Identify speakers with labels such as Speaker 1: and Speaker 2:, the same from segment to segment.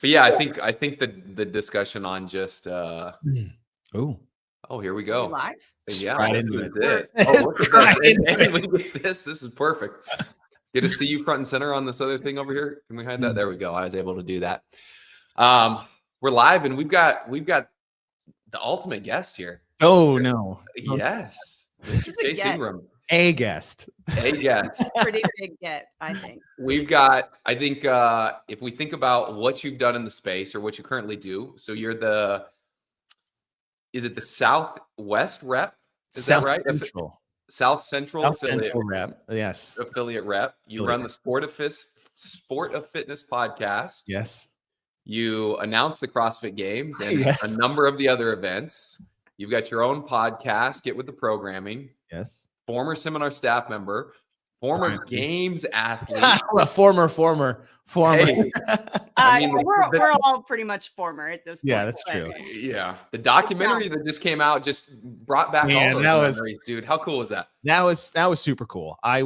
Speaker 1: But yeah, I think the discussion on just
Speaker 2: Oh,
Speaker 1: here we
Speaker 3: Are we
Speaker 1: go.
Speaker 3: live?
Speaker 1: Yeah,
Speaker 2: right
Speaker 1: this
Speaker 2: into
Speaker 1: is
Speaker 2: it.
Speaker 1: it. Oh, look at
Speaker 2: Right
Speaker 1: this.
Speaker 2: into
Speaker 1: And we get this. This is perfect. Get to see you front and center on this other thing over here. Can we hide that? There we go. I was able to do that. We're live, and we've got the ultimate guest here.
Speaker 2: Oh no.
Speaker 1: Yes,
Speaker 3: This
Speaker 1: Mr.
Speaker 3: is a
Speaker 1: Chase
Speaker 3: get.
Speaker 1: Ingram.
Speaker 2: A guest.
Speaker 1: A guest.
Speaker 3: Pretty big get, I think.
Speaker 1: We've got, I think, if we think about what you've done in the space or what you currently do, so you're is it the Southwest rep? Is
Speaker 2: South
Speaker 1: that right?
Speaker 2: Central.
Speaker 1: South Central
Speaker 2: South
Speaker 1: affiliate,
Speaker 2: Central rep. Yes.
Speaker 1: affiliate rep. You
Speaker 2: Affiliate
Speaker 1: run the Sport of Fitness podcast.
Speaker 2: Yes.
Speaker 1: You announce the CrossFit Games and
Speaker 2: Yes.
Speaker 1: a number of the other events. You've got your own podcast, Get With the Programming.
Speaker 2: Yes.
Speaker 1: Former seminar staff member, former
Speaker 2: Right.
Speaker 1: games athlete.
Speaker 2: former.
Speaker 1: Hey, I mean,
Speaker 3: we're all pretty much former at this point.
Speaker 2: Yeah, that's
Speaker 3: but-
Speaker 2: true.
Speaker 1: Yeah, the documentary that just came out just brought back
Speaker 2: Man,
Speaker 1: all
Speaker 2: that
Speaker 1: those
Speaker 2: was-
Speaker 1: memories, dude. How cool was that?
Speaker 2: That was super cool. I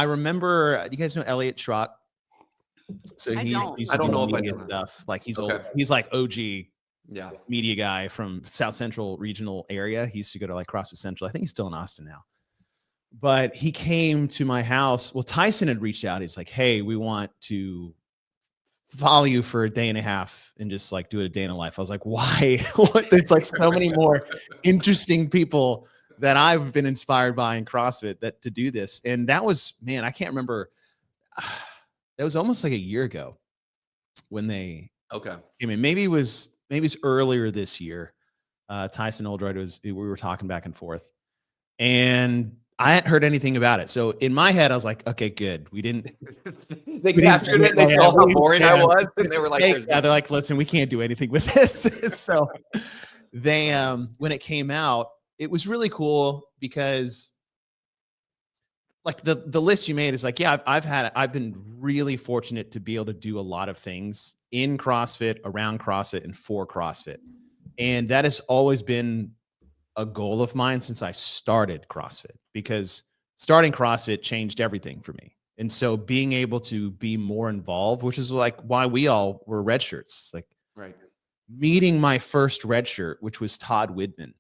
Speaker 2: remember, you guys know Elliot Schrock? So
Speaker 3: I
Speaker 2: he's
Speaker 3: don't.
Speaker 2: used
Speaker 1: I
Speaker 2: to
Speaker 1: don't
Speaker 2: do
Speaker 1: know if I
Speaker 2: media
Speaker 1: do.
Speaker 2: stuff. Like he's
Speaker 1: Okay.
Speaker 2: old. He's like OG
Speaker 1: Yeah.
Speaker 2: media guy from South Central regional area. He used to go to like CrossFit Central. I think he's still in Austin now. But he came to my house. Well, Tyson had reached out. He's like, hey, we want to follow you for a day and a half and just like do it a day in a life. I was like, why? There's like so many more interesting people that I've been inspired by in CrossFit that to do this. And that was, man, I can't remember. That was almost like a year ago when they
Speaker 1: Okay.
Speaker 2: came in. Maybe it's earlier this year. Tyson Oldroyd we were talking back and forth. And I hadn't heard anything about it. So in my head, I was like, okay, good. We didn't.
Speaker 1: They captured it. They saw how boring I was, and they were like,
Speaker 2: they're like, listen, we can't do anything with this. So they, when it came out, it was really cool because like the list you made is like, yeah, I've been really fortunate to be able to do a lot of things in CrossFit, around CrossFit, and for CrossFit. And that has always been a goal of mine since I started CrossFit, because starting CrossFit changed everything for me. And so being able to be more involved, which is like why we all were red shirts, like
Speaker 1: right.
Speaker 2: meeting my first red shirt, which was Todd Widman,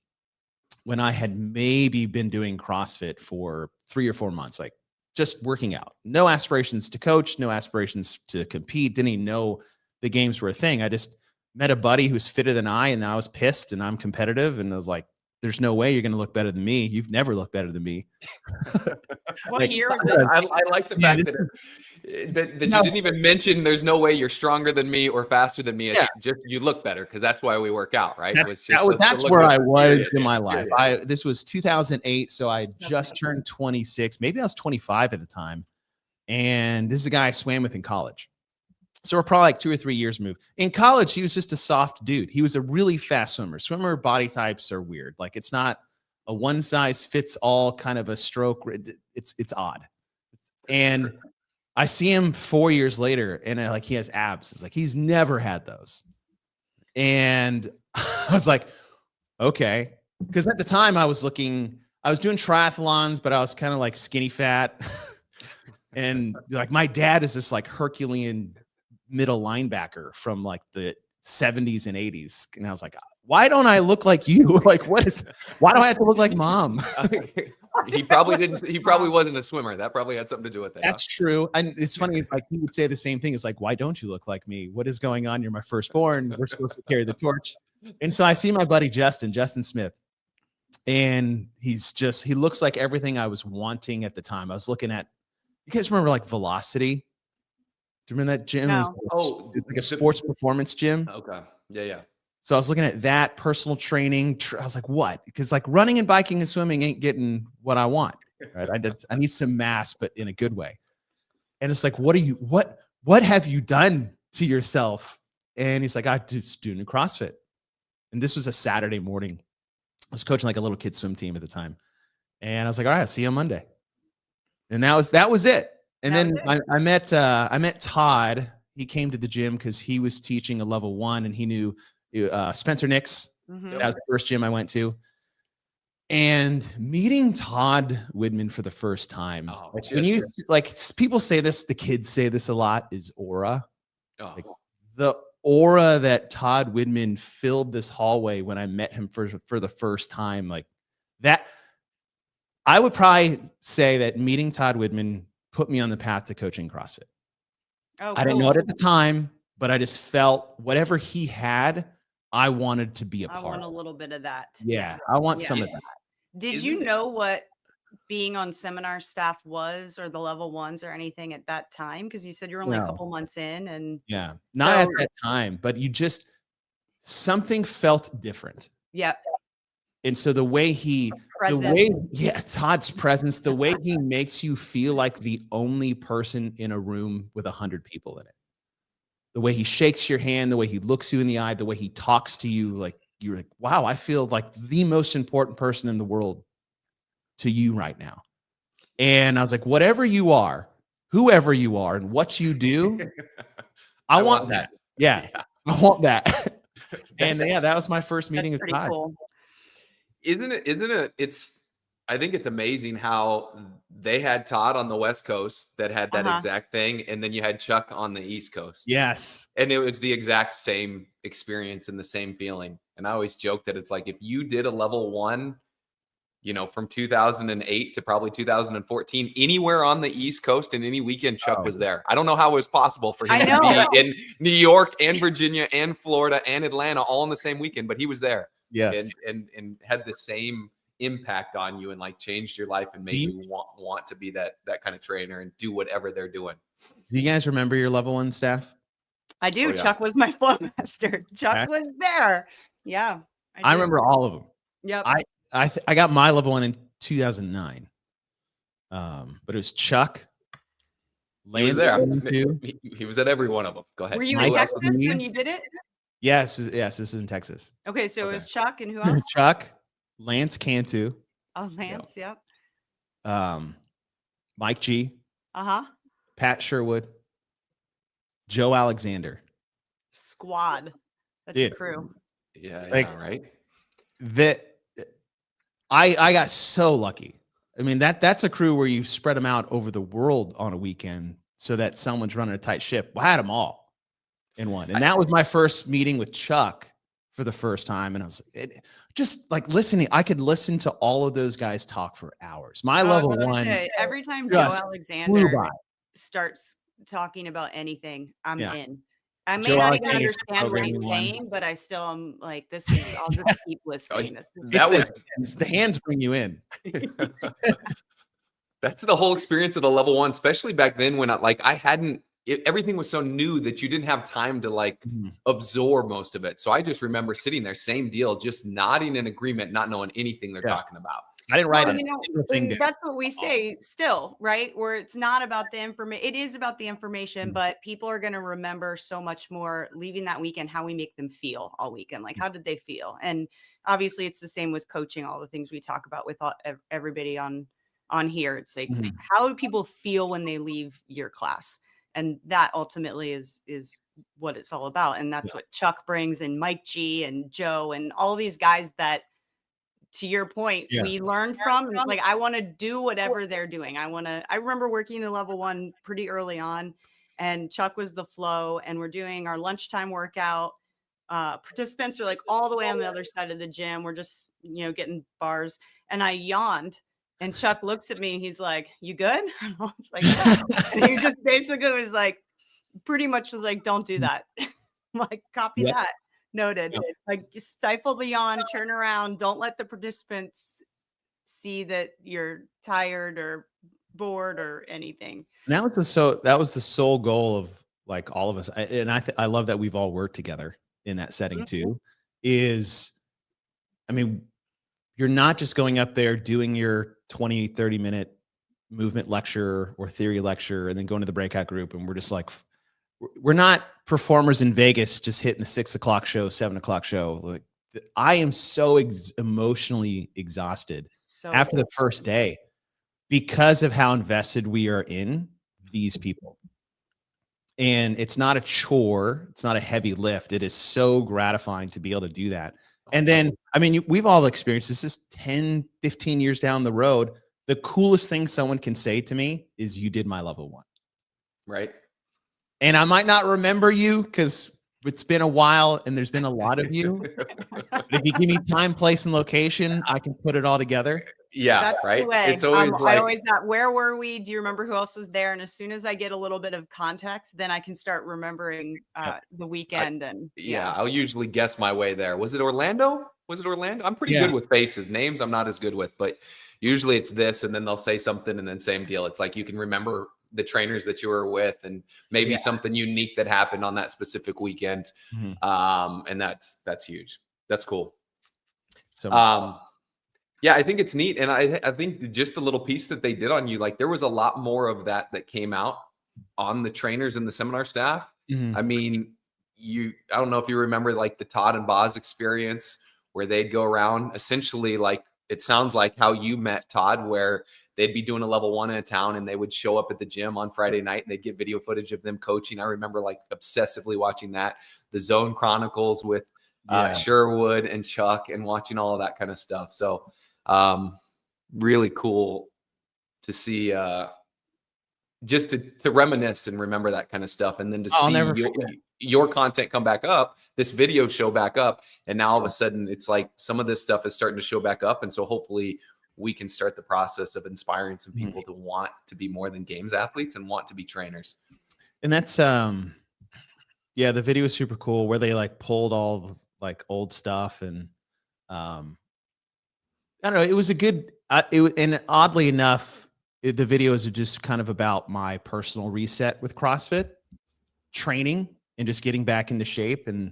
Speaker 2: when I had maybe been doing CrossFit for 3 or 4 months, like just working out, no aspirations to coach, no aspirations to compete. Didn't even know the games were a thing. I just met a buddy who's fitter than I, and I was pissed and I'm competitive. And I was like, there's no way you're going to look better than me. You've never looked better than me.
Speaker 3: What
Speaker 2: Like,
Speaker 3: year was it?
Speaker 1: I like the fact that you didn't even mention there's no way you're stronger than me or faster than me. It's just you look better, because that's why we work out, right?
Speaker 2: That's where I was in my life. This was 2008, so I had just turned 26. Maybe I was 25 at the time. And this is a guy I swam with in college. So we're probably like 2 or 3 years moved. In college, he was just a soft dude. He was a really fast swimmer. Swimmer body types are weird. Like it's not a one size fits all kind of a stroke. It's odd. And I see him 4 years later, and like he has abs. It's like he's never had those. And I was like, okay, because at the time I was doing triathlons, but I was kind of like skinny fat. And like my dad is this like Herculean middle linebacker from like the 70s and 80s. And I was like, why don't I look like you? Like, why do I have to look like mom?
Speaker 1: He probably wasn't a swimmer. That probably had something to do with it.
Speaker 2: That's true. And it's funny, like he would say the same thing. It's like, why don't you look like me? What is going on? You're my firstborn. We're supposed to carry the torch. And so I see my buddy Justin Smith, and he looks like everything I was wanting at the time. I was looking at, you guys remember like Velocity? Do you remember that gym?
Speaker 3: No.
Speaker 2: It's like a sports performance gym.
Speaker 1: Okay. Yeah.
Speaker 2: So I was looking at that, personal training. I was like, what? Because like running and biking and swimming ain't getting what I want. Right? I need some mass, but in a good way. And it's like, what have you done to yourself? And he's like, I just do new CrossFit. And this was a Saturday morning. I was coaching like a little kid swim team at the time. And I was like, all right, I'll see you on Monday. And that was it. And then I met Todd. He came to the gym because he was teaching a level 1, and he knew Spencer Nix.
Speaker 3: Mhm.
Speaker 2: That was the first gym I went to. And meeting Todd Widman for the first time, when people say this, the kids say this a lot, is aura.
Speaker 1: Oh.
Speaker 2: Like, the aura that Todd Widman filled this hallway when I met him for the first time, like that, I would probably say that meeting Todd Widman put me on the path to coaching CrossFit.
Speaker 3: Oh,
Speaker 2: I didn't know
Speaker 3: cool.
Speaker 2: it at the time, but I just felt whatever he had, I wanted to be a
Speaker 3: I
Speaker 2: part
Speaker 3: want a
Speaker 2: of.
Speaker 3: little bit of that.
Speaker 2: Yeah, I want
Speaker 3: Yeah.
Speaker 2: some of that.
Speaker 3: Did
Speaker 1: Isn't
Speaker 3: you
Speaker 1: it-
Speaker 3: know what being on seminar staff was, or the level ones or anything at that time? Because you said you're only a
Speaker 2: No.
Speaker 3: couple months in, and
Speaker 2: Yeah, not at
Speaker 3: So-
Speaker 2: that time, but you just something felt different.
Speaker 3: yep,
Speaker 2: And so the way Todd's presence, the way he makes you feel like the only person in a room with 100 people in it. The way he shakes your hand, the way he looks you in the eye, the way he talks to you, like you're like, wow, I feel like the most important person in the world to you right now. And I was like, whatever you are, whoever you are, and what you do, I want that. Yeah, I want that. And yeah, that was my first meeting
Speaker 3: that's
Speaker 2: with
Speaker 3: pretty
Speaker 2: Todd.
Speaker 3: cool.
Speaker 1: Isn't it? I think it's amazing how they had Todd on the West Coast that had that exact thing, and then you had Chuck on the East Coast.
Speaker 2: Yes.
Speaker 1: And it was the exact same experience and the same feeling. And I always joke that it's like if you did a level 1, from 2008 to probably 2014, anywhere on the East Coast and any weekend, Chuck was there. I don't know how it was possible for him to be in New York and Virginia and Florida and Atlanta all in the same weekend, but he was there.
Speaker 2: Yes.
Speaker 1: And had the same impact on you and like changed your life and made you want to be that kind of trainer and do whatever they're doing.
Speaker 2: Do you guys remember your level 1 staff?
Speaker 3: I do.
Speaker 1: Oh, yeah.
Speaker 3: Chuck was my flow master. Chuck was there. Yeah.
Speaker 2: I remember all of them.
Speaker 3: Yep.
Speaker 2: I got my level 1 in 2009. But it was Chuck.
Speaker 1: He was there. He was at every one of them. Go ahead.
Speaker 3: Were you in Texas when you did it?
Speaker 2: Yes, this is in Texas.
Speaker 3: Okay, so it was Chuck, and who else?
Speaker 2: Chuck, Lance Cantu.
Speaker 3: Oh, Lance, yep.
Speaker 2: Mike G.
Speaker 3: Uh-huh.
Speaker 2: Pat Sherwood. Joe Alexander.
Speaker 3: Squad. That's
Speaker 2: Dude.
Speaker 3: a crew.
Speaker 1: Yeah, right.
Speaker 2: That I got so lucky. I mean, that's a crew where you spread them out over the world on a weekend so that someone's running a tight ship. Well, I had them all in one. And that was my first meeting with Chuck for the first time. And I was like, just like listening, I could listen to all of those guys talk for hours. My level 1.
Speaker 3: Every time Joe Alexander starts talking about anything, I'm in. I may not even understand what he's saying, but I still am like, I'll just keep listening.
Speaker 2: The hands bring you in.
Speaker 1: That's the whole experience of the level 1, especially back then when everything was so new that you didn't have time to absorb most of it. So I just remember sitting there, same deal, just nodding in agreement, not knowing anything they're talking about.
Speaker 2: I didn't write it.
Speaker 3: That's what we say still, right? Where it's not about the information. It is about the information, but people are going to remember so much more leaving that weekend, how we make them feel all weekend. Like, how did they feel? And obviously it's the same with coaching, all the things we talk about with everybody on here. It's like, how do people feel when they leave your class? And that ultimately is what it's all about. And that's what Chuck brings, and Mike G and Joe and all these guys that, to your point, we learned from. It's like, I want to do whatever they're doing. I remember working in level 1 pretty early on, and Chuck was the flow, and we're doing our lunchtime workout. Participants are like all the way on the other side of the gym. We're just, getting bars. And I yawned, and Chuck looks at me and he's like, "You good?" And I was like, "Yeah." And he just basically was like, pretty much was like, "Don't do that." I'm like, copy that. Noted. Like, just stifle the yawn, turn around. Don't let the participants see that you're tired or bored or anything.
Speaker 2: And that was the sole goal of like all of us. I love that we've all worked together in that setting too. I mean, you're not just going up there doing your 20, 30-minute movement lecture or theory lecture and then going to the breakout group. And we're just like, we're not performers in Vegas just hitting the 6 o'clock show, 7 o'clock show. Like, I am so emotionally exhausted after the first day because of how invested we are in these people. And it's not a chore. It's not a heavy lift. It is so gratifying to be able to do that. And then, I mean, we've all experienced this. Is 10, 15 years down the road. The coolest thing someone can say to me is, "You did my level 1."
Speaker 1: Right.
Speaker 2: And I might not remember you because it's been a while and there's been a lot of you. But if you give me time, place, and location, I can put it all together.
Speaker 1: Yeah,
Speaker 3: That's
Speaker 1: right.
Speaker 3: the way.
Speaker 1: It's always
Speaker 3: I
Speaker 1: like,
Speaker 3: always got, where were we? Do you remember who else was there? And as soon as I get a little bit of context, then I can start remembering the weekend. And
Speaker 1: yeah, I'll usually guess my way there. Was it Orlando? Was it Orlando? I'm pretty
Speaker 2: Yeah.
Speaker 1: good with faces. Names I'm not as good with, but usually it's this, and then they'll say something, and then same deal. It's like you can remember the trainers that you were with, and maybe something unique that happened on that specific weekend. And that's huge. That's cool.
Speaker 2: So much
Speaker 1: yeah, I think it's neat. And I think just the little piece that they did on you, like there was a lot more of that came out on the trainers and the seminar staff. I mean, I don't know if you remember like the Todd and Boz experience where they'd go around essentially like, it sounds like how you met Todd, where they'd be doing a level 1 in a town and they would show up at the gym on Friday night and they'd get video footage of them coaching. I remember like obsessively watching that, the Zone Chronicles with Sherwood and Chuck, and watching all of that kind of stuff. So really cool to see, just to reminisce and remember that kind of stuff. And then to see your content come back up, this video show back up. And now all of a sudden it's like some of this stuff is starting to show back up. And so hopefully we can start the process of inspiring some people to want to be more than games athletes and want to be trainers.
Speaker 2: And that's, the video is super cool where they like pulled all the, like old stuff. And, I don't know. It was a good, and oddly enough, the videos are just kind of about my personal reset with CrossFit training and just getting back into shape. And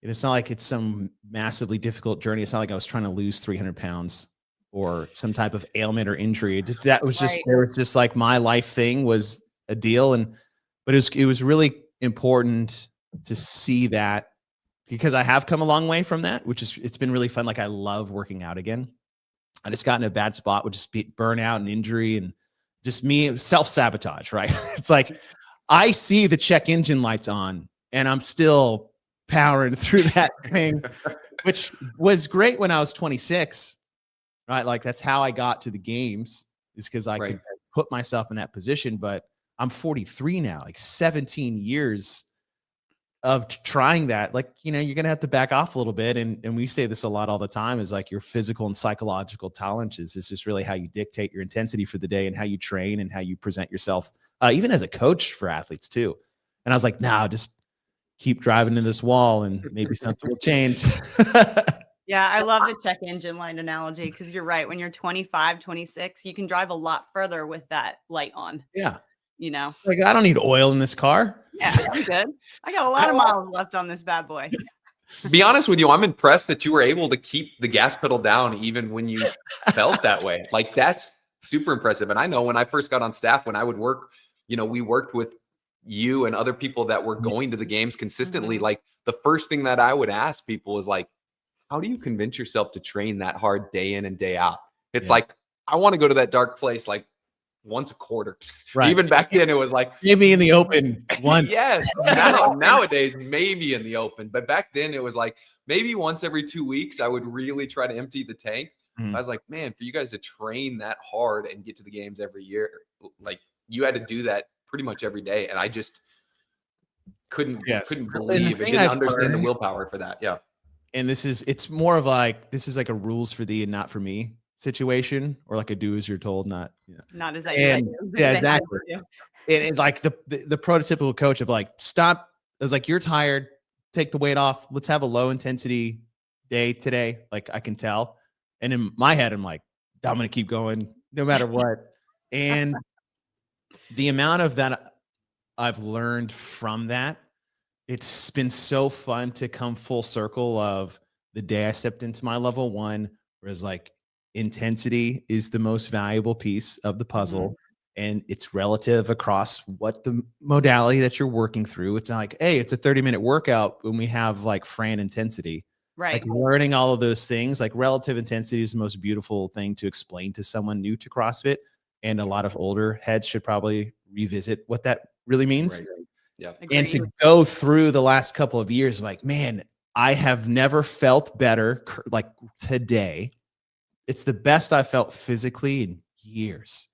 Speaker 2: it's not like it's some massively difficult journey. It's not like I was trying to lose 300 pounds or some type of ailment or injury. That was just, there was just like my life thing was a deal. But it was really important to see that, because I have come a long way from that, it's been really fun. Like I love working out again. I just got in a bad spot with just burnout and injury and just me self-sabotage, right? It's like, I see the check engine lights on and I'm still powering through that thing, which was great when I was 26, right? Like that's how I got to the games, is because I could put myself in that position. But I'm 43 now, like 17 years of trying that. Like, you're going to have to back off a little bit. And we say this a lot all the time, is like your physical and psychological tolerances is just really how you dictate your intensity for the day and how you train and how you present yourself, even as a coach for athletes too. And I was like, no, just keep driving into this wall and maybe something will change.
Speaker 3: Yeah, I love the check engine light analogy, because you're right. When you're 25, 26, you can drive a lot further with that light on.
Speaker 2: Yeah.
Speaker 3: Like,
Speaker 2: I don't need oil in this car.
Speaker 3: Yeah, I'm good. I got a lot of miles left on this bad boy.
Speaker 1: Be honest with you, I'm impressed that you were able to keep the gas pedal down even when you felt that way. Like that's super impressive. And I know when I first got on staff, when I would work, we worked with you and other people that were going to the games consistently. Like the first thing that I would ask people is like, how do you convince yourself to train that hard day in and day out? It's like, I want to go to that dark place like once a quarter. Right. Even back then it was like
Speaker 2: maybe in the open once.
Speaker 1: Yes. Nowadays, maybe in the open. But back then it was like maybe once every 2 weeks I would really try to empty the tank. I was like, man, for you guys to train that hard and get to the games every year, like you had to do that pretty much every day. And I just couldn't believe and didn't understand the willpower for that. Yeah.
Speaker 2: And it's more of like, this is like a rules for thee and not for me situation, or like a do as you're told, not
Speaker 3: as I
Speaker 2: do. Yeah, exactly. And like the prototypical coach of like, stop. I was like, you're tired, take the weight off. Let's have a low intensity day today. Like I can tell. And in my head, I'm like, I'm going to keep going no matter what. And the amount of that I've learned from that, it's been so fun to come full circle of the day I stepped into my level 1, whereas like intensity is the most valuable piece of the puzzle. And it's relative across what the modality that you're working through. It's not like, hey, it's a 30-minute workout when we have like Fran intensity.
Speaker 3: Right.
Speaker 2: Like learning all of those things, like relative intensity is the most beautiful thing to explain to someone new to CrossFit. And a lot of older heads should probably revisit what that really means. Right.
Speaker 1: Yeah.
Speaker 2: And to go through the last couple of years, like, man, I have never felt better like today. It's the best I felt physically in years,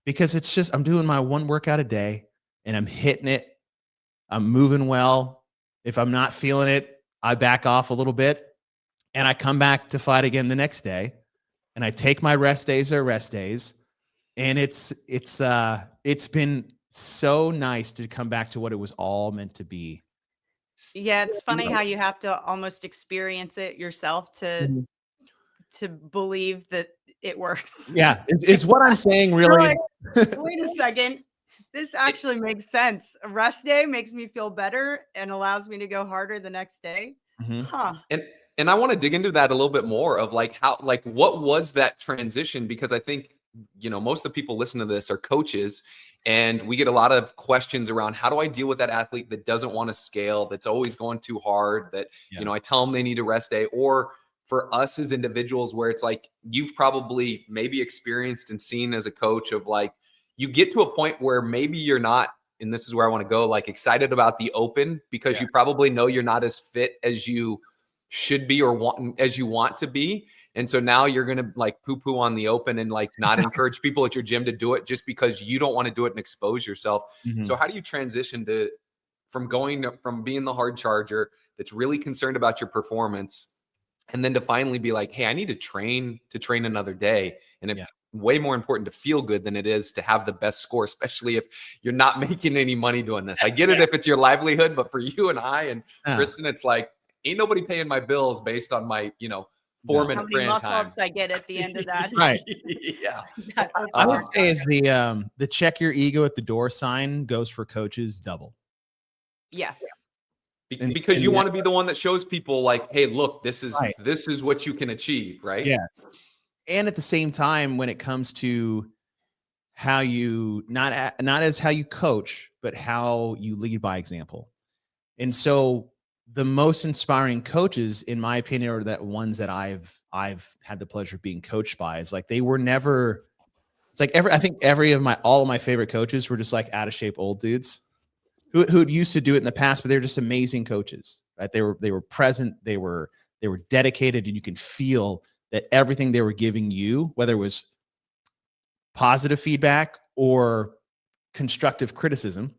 Speaker 2: because it's just, I'm doing my one workout a day and I'm hitting it. I'm moving well. If I'm not feeling it, I back off a little bit and I come back to fight again the next day. And I take my rest days or rest days. And it's been so nice to come back to what it was all meant to be.
Speaker 3: Yeah, it's funny how you have to almost experience it yourself to believe that it works.
Speaker 2: Yeah, is what I'm saying really.
Speaker 3: Like, wait a second. This actually makes sense. A rest day makes me feel better and allows me to go harder the next day. Huh.
Speaker 1: And I want to dig into that a little bit more of like how, like, what was that transition? Because I think, most of the people listen to this are coaches, and we get a lot of questions around how do I deal with that athlete that doesn't want to scale, that's always going too hard, that, I tell them they need a rest day. Or for us as individuals, where it's like, you've probably maybe experienced and seen as a coach of like, you get to a point where maybe you're not, and this is where I want to go, like excited about the open because you probably know you're not as fit as you should be or as you want to be. And so now you're going to like poo-poo on the open and like not encourage people at your gym to do it just because you don't want to do it and expose yourself. So how do you transition from being the hard charger that's really concerned about your performance, and then to finally be like, hey, I need to train another day. And it's way more important to feel good than it is to have the best score, especially if you're not making any money doing this. I get it if it's your livelihood, but for you and I and Kristen, it's like, ain't nobody paying my bills based on my, 4-minute brand time.
Speaker 3: Muscle-ups I get at the end of that.
Speaker 2: Right.
Speaker 1: Yeah.
Speaker 2: I would say is the check your ego at the door sign goes for coaches double.
Speaker 3: Yeah.
Speaker 1: Because you want to be the one that shows people like, hey, look, this is what you can achieve, right?
Speaker 2: Yeah. And at the same time, when it comes to how you not as how you coach, but how you lead by example. And so the most inspiring coaches, in my opinion, are that ones that I've had the pleasure of being coached by. Is like they were never. It's like I think all of my favorite coaches were just like out of shape old dudes who used to do it in the past, but they're just amazing coaches, right? They were present, they were dedicated, and you can feel that everything they were giving you, whether it was positive feedback or constructive criticism,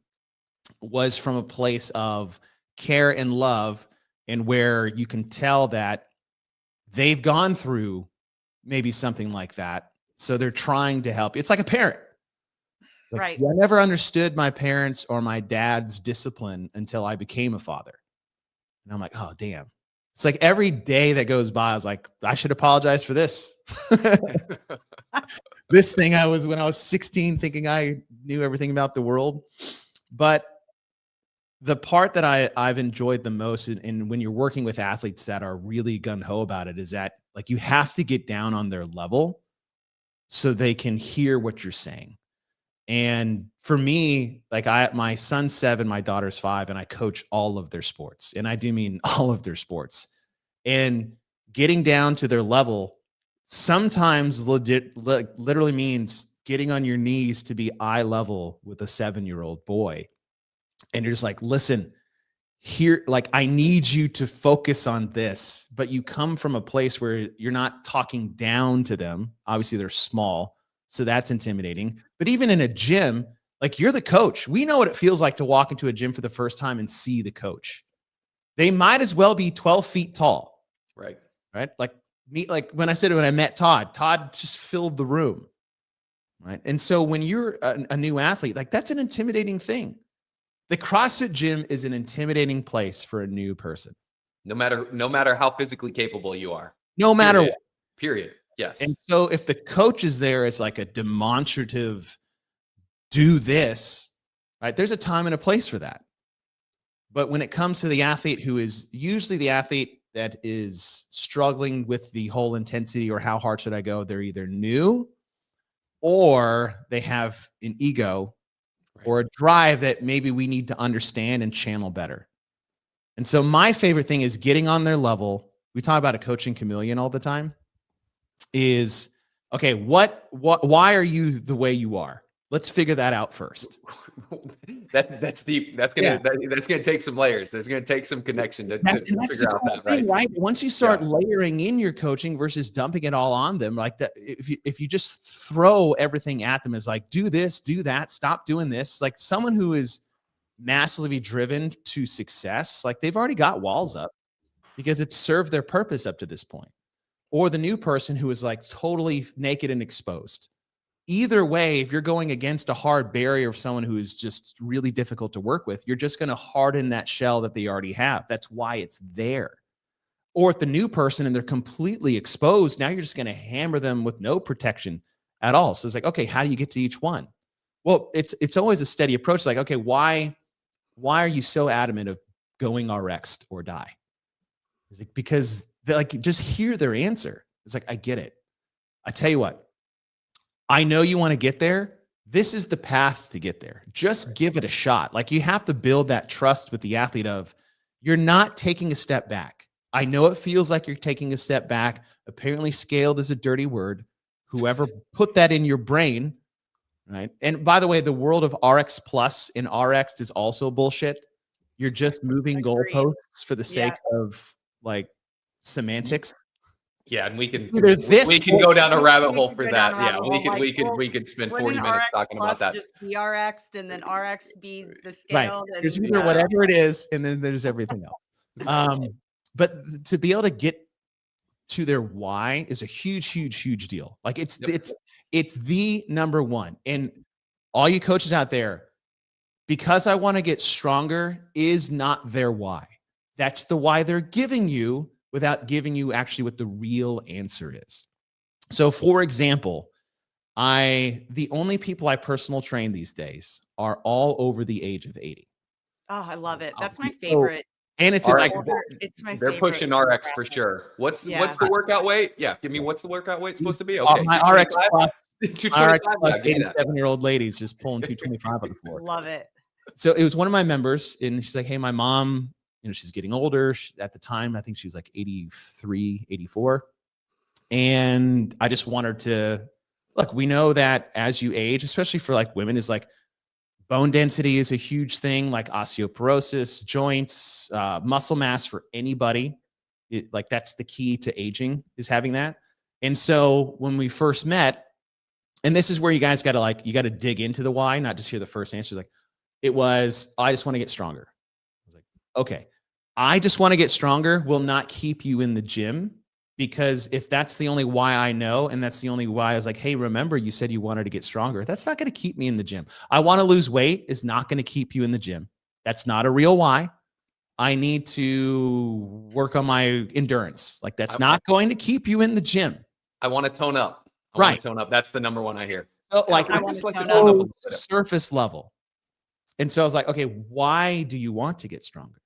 Speaker 2: was from a place of care and love, and where you can tell that they've gone through maybe something like that. So they're trying to help. It's like a parent. Like,
Speaker 3: right.
Speaker 2: I never understood my parents or my dad's discipline until I became a father. And I'm like, oh, damn. It's like every day that goes by, I was like, I should apologize for this. This thing when I was 16 thinking I knew everything about the world. But the part that I've enjoyed the most, and when you're working with athletes that are really gun-ho about it, is that like you have to get down on their level so they can hear what you're saying. And for me, like my son's 7, my daughter's 5, and I coach all of their sports. And I do mean all of their sports. And getting down to their level sometimes literally means getting on your knees to be eye level with a 7-year-old boy. And you're just like, listen, here, like, I need you to focus on this. But you come from a place where you're not talking down to them. Obviously, they're small, so that's intimidating. But even in a gym, like, you're the coach. We know what it feels like to walk into a gym for the first time and see the coach. They might as well be 12 feet tall.
Speaker 1: Right.
Speaker 2: Like when I met Todd just filled the room. Right. And so when you're a new athlete, like, that's an intimidating thing. The CrossFit gym is an intimidating place for a new person.
Speaker 1: No matter how physically capable you are.
Speaker 2: No matter what.
Speaker 1: Period. Yes.
Speaker 2: And so if the coach is there as like a demonstrative, do this, right? There's a time and a place for that. But when it comes to the athlete, who is usually the athlete that is struggling with the whole intensity or how hard should I go, they're either new or they have an ego or a drive that maybe we need to understand and channel better. And so my favorite thing is getting on their level. We talk about a coaching chameleon all the time. Is, okay, why are you the way you are? Let's figure that out first.
Speaker 1: That's deep. That's gonna take some layers. There's gonna take some connection to figure out that,
Speaker 2: thing, right? Once you start layering in your coaching versus dumping it all on them, like that, if you just throw everything at them as like, do this, do that, stop doing this, like someone who is massively driven to success, like they've already got walls up because it's served their purpose up to this point. Or the new person who is like totally naked and exposed. Either way, if you're going against a hard barrier of someone who is just really difficult to work with, you're just going to harden that shell that they already have. That's why it's there. Or if the new person and they're completely exposed, now you're just going to hammer them with no protection at all. So it's like, okay, how do you get to each one? Well, it's always a steady approach. Like, okay, why are you so adamant of going RX or die? It's like, because they like just hear their answer. It's like, I get it. I tell you what, I know you want to get there. This is the path to get there. Just give it a shot. Like you have to build that trust with the athlete of you're not taking a step back. I know it feels like you're taking a step back. Apparently scaled is a dirty word. Whoever put that in your brain, right? And by the way, the world of RX plus and RX is also bullshit. You're just moving goalposts for the sake of like semantics.
Speaker 1: Yeah, and we can
Speaker 2: this
Speaker 1: go down a rabbit hole for that. Yeah,
Speaker 3: Hole.
Speaker 1: we could spend 40 minutes talking about that.
Speaker 3: Just be RX'd and then RX be the scale.
Speaker 2: Right. There's either whatever it is, and then there's everything else. But to be able to get to their why is a huge deal. Like it's the number one. And all you coaches out there, because I want to get stronger is not their why. That's the why they're giving you without giving you actually what the real answer is. So for example, the only people I personal train these days are all over the age of 80.
Speaker 3: Oh, I love it. That's my favorite.
Speaker 2: And it's
Speaker 1: like
Speaker 3: it's my
Speaker 1: they're
Speaker 3: favorite
Speaker 1: pushing RX for sure. What's the workout weight? Yeah, give me what's the workout weight supposed to be? Okay,
Speaker 2: my RX plus
Speaker 1: 225.
Speaker 2: 87-year-old lady's just pulling 225 on the floor.
Speaker 3: Love it.
Speaker 2: So it was one of my members, and she's like, "Hey, my mom, she's getting older. At the time, I think she was like 83, 84, and I just want her to look. We know that as you age, especially for like women, is like." Bone density is a huge thing, like osteoporosis, joints, muscle mass for anybody. Like that's the key to aging is having that. And so when we first met, and this is where you guys got to dig into the why, not just hear the first answer. Like it was, I just want to get stronger. I was like, okay, I just want to get stronger will not keep you in the gym. Because if that's the only why I know, and that's the only why I was like, hey, remember you said you wanted to get stronger. That's not going to keep me in the gym. I want to lose weight is not going to keep you in the gym. That's not a real why. I need to work on my endurance. Like that's not going to keep you in the gym.
Speaker 1: I want to tone up. I want to tone up. That's the number one I hear.
Speaker 2: So, like
Speaker 3: I just like to
Speaker 2: tone up surface level. And so I was like, okay, why do you want to get stronger?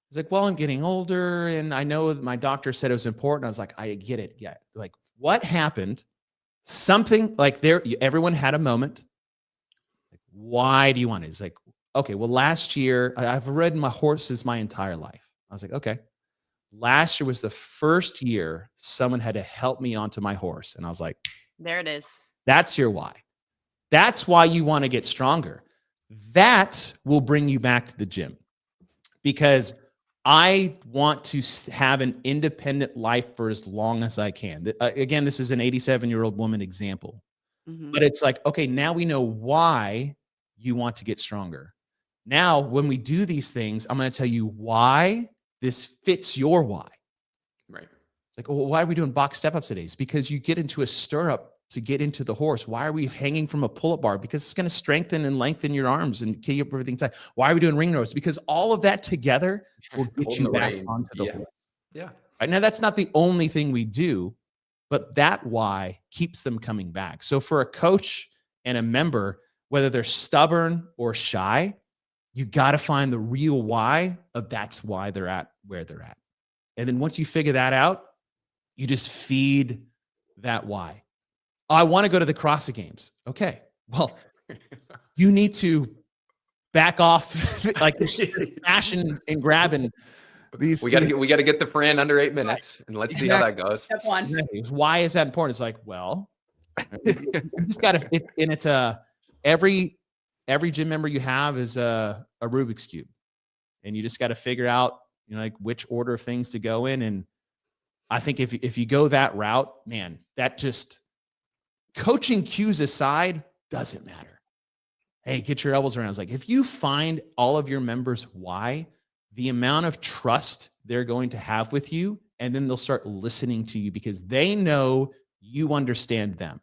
Speaker 2: He's like, well, I'm getting older and I know my doctor said it was important. I was like, I get it. Yeah. Like what happened? Something like everyone had a moment. Like, why do you want it? It's like, okay, well, last year I've ridden my horses my entire life. I was like, okay. Last year was the first year someone had to help me onto my horse. And I was like,
Speaker 3: there it is.
Speaker 2: That's your why. That's why you want to get stronger. That will bring you back to the gym because I want to have an independent life for as long as I can. Again, this is an 87-year-old woman example, but it's like, okay, now we know why you want to get stronger. Now, when we do these things, I'm going to tell you why this fits your why.
Speaker 1: Right.
Speaker 2: It's like, well, why are we doing box step-ups today? It's because you get into a stirrup to get into the horse. Why are we hanging from a pull-up bar? Because it's going to strengthen and lengthen your arms and keep everything tight. Why are we doing ring rows? Because all of that together will get you back onto the horse.
Speaker 1: Yeah.
Speaker 2: Right now, that's not the only thing we do, but that why keeps them coming back. So for a coach and a member, whether they're stubborn or shy, you got to find the real why of that's why they're at where they're at. And then once you figure that out, you just feed that why. I want to go to the CrossFit Games. Okay. Well, you need to back off like smashing and grabbing these.
Speaker 1: We got to get the Fran under 8 minutes and let's see how that goes.
Speaker 3: Step one.
Speaker 2: Why is that important? It's like, well, you just got to, and it's every gym member you have is a Rubik's Cube, and you just got to figure out, like which order of things to go in. And I think if you go that route, man, that just coaching cues aside doesn't matter. hey, get your elbows around. It's like, if you find all of your members why, the amount of trust they're going to have with you, and then they'll start listening to you because they know you understand them.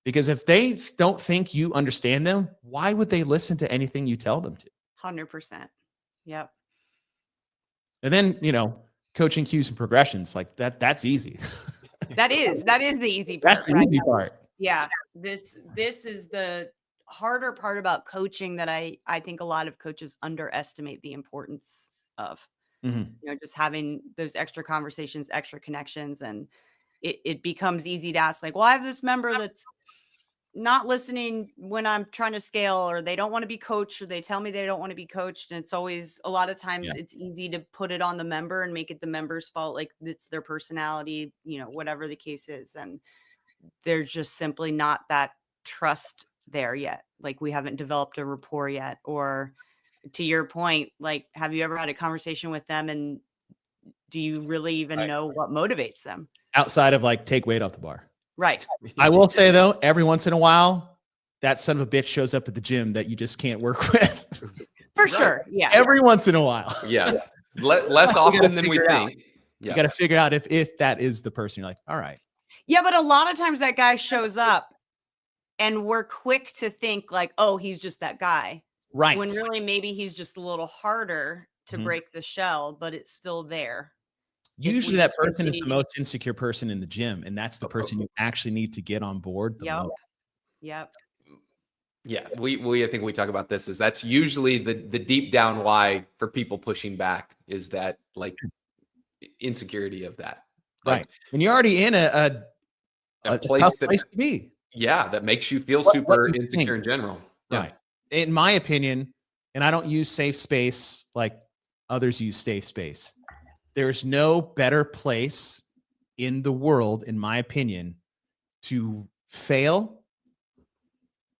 Speaker 2: Because if they don't think you understand them, why would they listen to anything you tell them to?
Speaker 3: 100%. Yep.
Speaker 2: And then, coaching cues and progressions like that's easy.
Speaker 3: That is the easy part.
Speaker 2: That's the easy part.
Speaker 3: Yeah. This is the harder part about coaching that I think a lot of coaches underestimate the importance of. Just having those extra conversations, extra connections, and it becomes easy to ask, like, well, I have this member that's not listening when I'm trying to scale, or they don't want to be coached, or they tell me they don't want to be coached. And it's always, a lot of times it's easy to put it on the member and make it the member's fault. Like, it's their personality, whatever the case is. And there's just simply not that trust there yet. Like, we haven't developed a rapport yet. Or to your point, like, have you ever had a conversation with them, and do you really even know what motivates them?
Speaker 2: Outside of like, take weight off the bar.
Speaker 3: Right.
Speaker 2: I will say though, every once in a while, that son of a bitch shows up at the gym that you just can't work with.
Speaker 3: For sure. Yeah.
Speaker 2: Every once in a while.
Speaker 1: Yes. Less often than we think.
Speaker 2: Yes. You got to figure out if that is the person. You're like, all right.
Speaker 3: Yeah. But a lot of times that guy shows up and we're quick to think like, oh, he's just that guy.
Speaker 2: Right.
Speaker 3: When really maybe he's just a little harder to break the shell, but it's still there.
Speaker 2: Usually that person is the most insecure person in the gym, and that's the person you actually need to get on board.
Speaker 3: Yep.
Speaker 1: Yeah, I think we talk about this, is that's usually the deep down why for people pushing back, is that like insecurity of that.
Speaker 2: Right. And you're already in a
Speaker 1: place
Speaker 2: tough place to be.
Speaker 1: Yeah, that makes you feel super insecure in general. Yeah.
Speaker 2: Right. In my opinion, and I don't use safe space like others use safe space. There's no better place in the world, in my opinion, to fail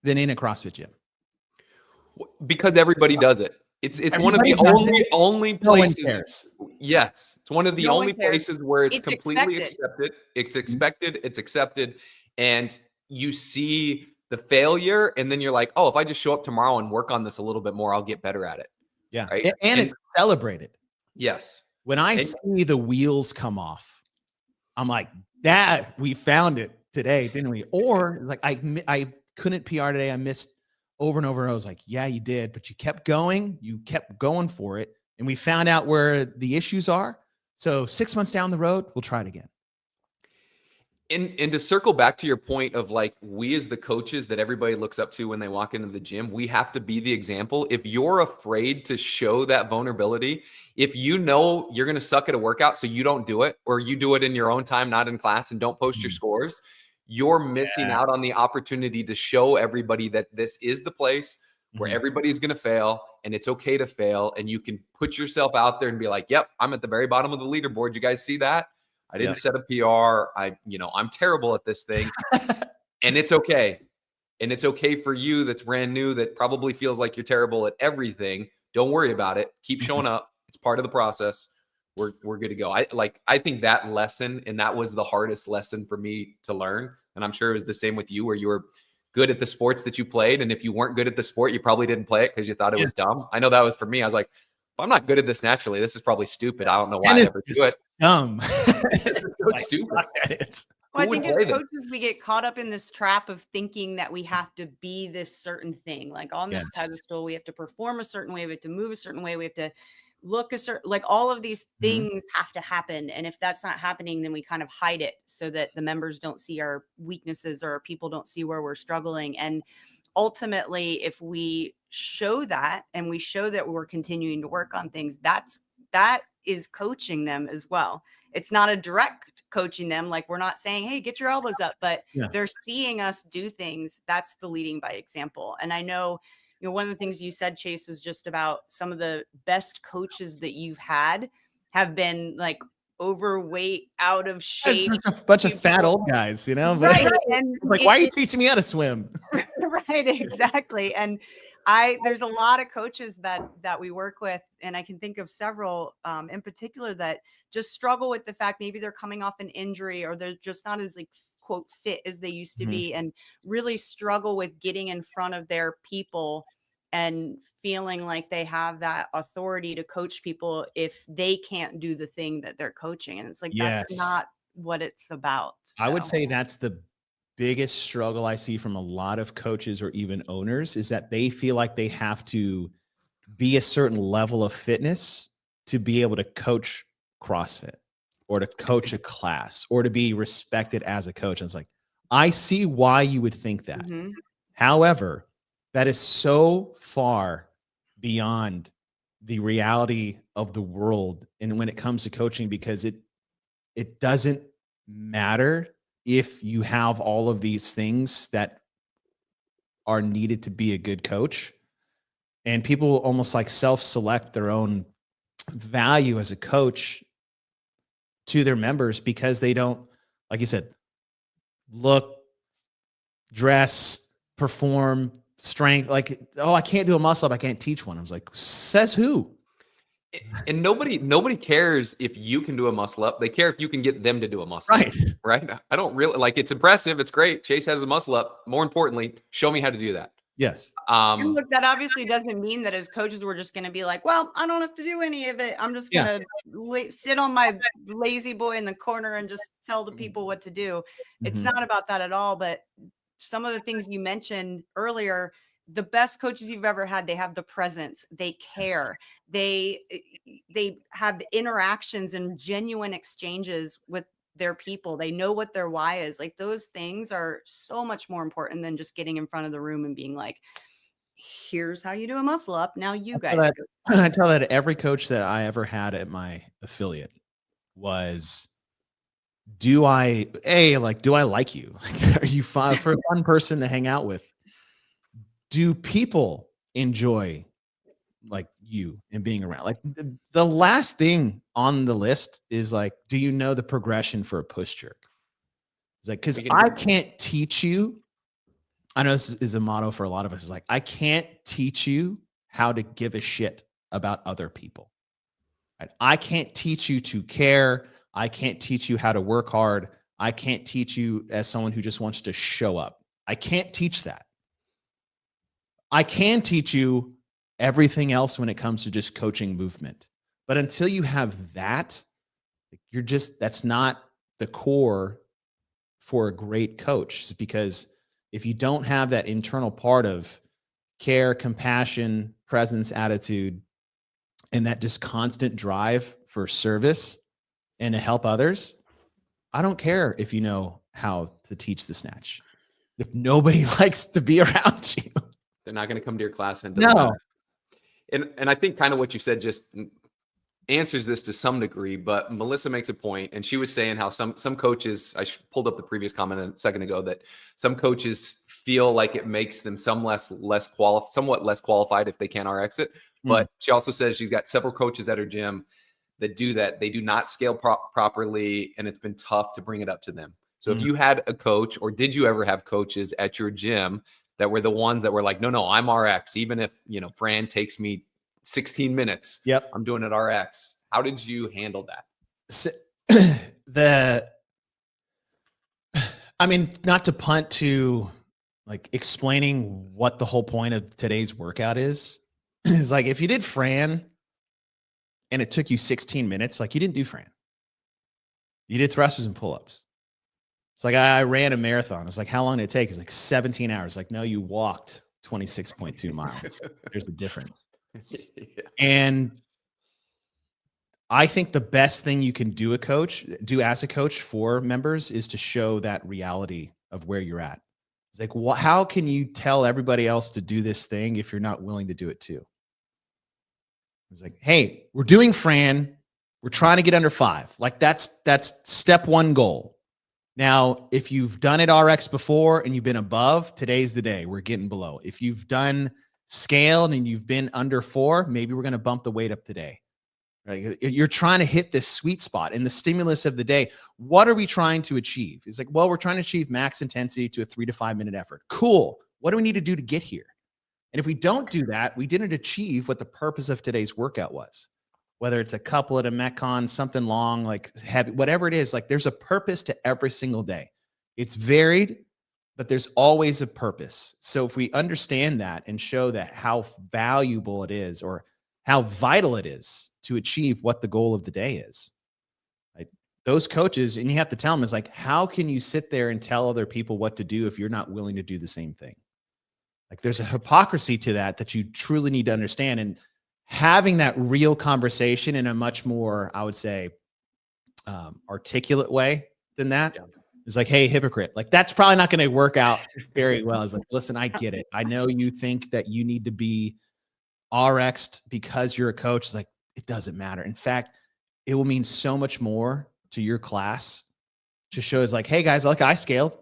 Speaker 2: than in a CrossFit gym.
Speaker 1: Because everybody does it. It's one of the only places. Yes, it's one of the only places where it's completely accepted. It's expected. It's accepted, and you see the failure, and then you're like, oh, if I just show up tomorrow and work on this a little bit more, I'll get better at it.
Speaker 2: Yeah, right? And it's celebrated.
Speaker 1: Yes. When
Speaker 2: I see the wheels come off, I'm like, that we found it today, didn't we? Or like, I couldn't PR today. I missed over and over. I was like, yeah, you did, but you kept going. You kept going for it. And we found out where the issues are. So 6 months down the road, we'll try it again.
Speaker 1: And to circle back to your point of like, we as the coaches that everybody looks up to when they walk into the gym, we have to be the example. If you're afraid to show that vulnerability, if you know you're going to suck at a workout, so you don't do it, or you do it in your own time, not in class, and don't post your scores, you're missing out on the opportunity to show everybody that this is the place where everybody's going to fail, and it's okay to fail. And you can put yourself out there and be like, yep, I'm at the very bottom of the leaderboard. You guys see that? I didn't set a PR. I'm terrible at this thing. And it's okay. And it's okay for you that's brand new, that probably feels like you're terrible at everything. Don't worry about it. Keep showing up. It's part of the process. We're good to go. I think that lesson, and that was the hardest lesson for me to learn. And I'm sure it was the same with you, where you were good at the sports that you played. And if you weren't good at the sport, you probably didn't play it because you thought it was dumb. I know that was for me. I was like, if I'm not good at this naturally, this is probably stupid. I don't know why I ever do it.
Speaker 2: Dumb.
Speaker 1: It's so stupid.
Speaker 3: Well, I think as coaches, we get caught up in this trap of thinking that we have to be this certain thing. Like on this pedestal, we have to perform a certain way. We have to move a certain way. We have to look a certain, like all of these things have to happen. And if that's not happening, then we kind of hide it so that the members don't see our weaknesses, or people don't see where we're struggling. And ultimately, if we show that, and we show that we're continuing to work on things, that is coaching them as well. It's not a direct coaching them. Like, we're not saying, hey, get your elbows up, but they're seeing us do things. That's the leading by example. And I know, one of the things you said, Chase, is just about some of the best coaches that you've had have been like overweight, out of shape,
Speaker 2: a bunch of fat old guys,
Speaker 3: right? And
Speaker 2: like, why are you teaching me how to swim?
Speaker 3: Right, exactly. And there's a lot of coaches that we work with, and I can think of several in particular that just struggle with the fact maybe they're coming off an injury, or they're just not as like quote fit as they used to
Speaker 2: Mhm.
Speaker 3: be, and really struggle with getting in front of their people and feeling like they have that authority to coach people if they can't do the thing that they're coaching. And it's like, that's
Speaker 2: Yes.
Speaker 3: not what it's about.
Speaker 2: I would
Speaker 3: So,
Speaker 2: say that's the biggest struggle I see from a lot of coaches or even owners is that they feel like they have to be a certain level of fitness to be able to coach CrossFit or to coach a class or to be respected as a coach. I was like, I see why you would think that.
Speaker 3: mhm.
Speaker 2: However, that is so far beyond the reality of the world and when it comes to coaching, because it doesn't matter if you have all of these things that are needed to be a good coach. And people almost like self-select their own value as a coach to their members because they don't, like you said, look, dress, perform, strength. Like, oh, I can't do a muscle up. I can't teach one. I was like, says who?
Speaker 1: And nobody cares if you can do a muscle up. They care if you can get them to do a muscle up,
Speaker 2: Right.
Speaker 1: right? I don't really like, it's impressive. It's great. Chase has a muscle up. More importantly, show me how to do that.
Speaker 2: Yes.
Speaker 3: And look, that obviously doesn't mean that as coaches, we're just going to be like, well, I don't have to do any of it. I'm just going to sit on my lazy boy in the corner and just tell the people what to do. It's
Speaker 2: Mhm.
Speaker 3: not about that at all. But some of the things you mentioned earlier, the best coaches you've ever had, they have the presence, they care, they have interactions and genuine exchanges with their people. They know what their why is. Like, those things are so much more important than just getting in front of the room and being like, here's how you do a muscle up. Now you
Speaker 2: I
Speaker 3: guys go.
Speaker 2: I tell that every coach that I ever had at my affiliate was, do I like you? Like, are you fun for a fun person to hang out with? Do people enjoy like you and being around? Like the last thing on the list is like, do you know the progression for a push jerk? It's like, because
Speaker 1: We can
Speaker 2: I
Speaker 1: do-
Speaker 2: can't teach you. I know this is a motto for a lot of us. Is like, I can't teach you how to give a shit about other people. Right? I can't teach you to care. I can't teach you how to work hard. I can't teach you as someone who just wants to show up. I can't teach that. I can teach you everything else when it comes to just coaching movement. But until you have that, that's not the core for a great coach. It's because if you don't have that internal part of care, compassion, presence, attitude, and that just constant drive for service and to help others, I don't care if you know how to teach the snatch. If nobody likes to be around you,
Speaker 1: They're not going to come to your class and
Speaker 2: no.
Speaker 1: And I think kind of what you said just answers this to some degree, but Melissa makes a point, and she was saying how some coaches, pulled up the previous comment a second ago, that some coaches feel like it makes them somewhat less qualified if they can't RX it. But she also says she's got several coaches at her gym that do that. They do not scale properly, and it's been tough to bring it up to them. So if you had a coach, or did you ever have coaches at your gym that were the ones that were like, no, I'm RX, even if, Fran takes me 16 minutes.
Speaker 2: Yep.
Speaker 1: I'm doing it RX. How did you handle that?
Speaker 2: So, not to punt to like explaining what the whole point of today's workout is like if you did Fran and it took you 16 minutes, like you didn't do Fran. You did thrusters and pull-ups. It's like I ran a marathon. It's like, how long did it take? It's like 17 hours. Like, no, you walked 26.2 miles. There's a difference.
Speaker 1: Yeah.
Speaker 2: And I think the best thing you can do as a coach for members is to show that reality of where you're at. It's like, how can you tell everybody else to do this thing if you're not willing to do it too? It's like, hey, we're doing Fran. We're trying to get under 5. Like that's step 1 goal. Now, if you've done it RX before and you've been above, today's the day. We're getting below. If you've done scaled and you've been under 4, maybe we're going to bump the weight up today. Right? You're trying to hit this sweet spot in the stimulus of the day. What are we trying to achieve? It's like, well, we're trying to achieve max intensity to a 3 to 5 minute effort. Cool. What do we need to do to get here? And if we don't do that, we didn't achieve what the purpose of today's workout was. Whether it's a couplet, a Metcon, something long, like heavy, whatever it is, like there's a purpose to every single day. It's varied, but there's always a purpose. So if we understand that and show that how valuable it is or how vital it is to achieve what the goal of the day is, like those coaches, and you have to tell them, is like, how can you sit there and tell other people what to do if you're not willing to do the same thing? Like there's a hypocrisy to that you truly need to understand. And having that real conversation in a much more, I would say, articulate way than that. Yeah. It's like, hey, hypocrite. Like that's probably not going to work out very well. It's like, listen, I get it. I know you think that you need to be RX'd because you're a coach. It's like, it doesn't matter. In fact, it will mean so much more to your class to show is like, hey guys, look, I scaled.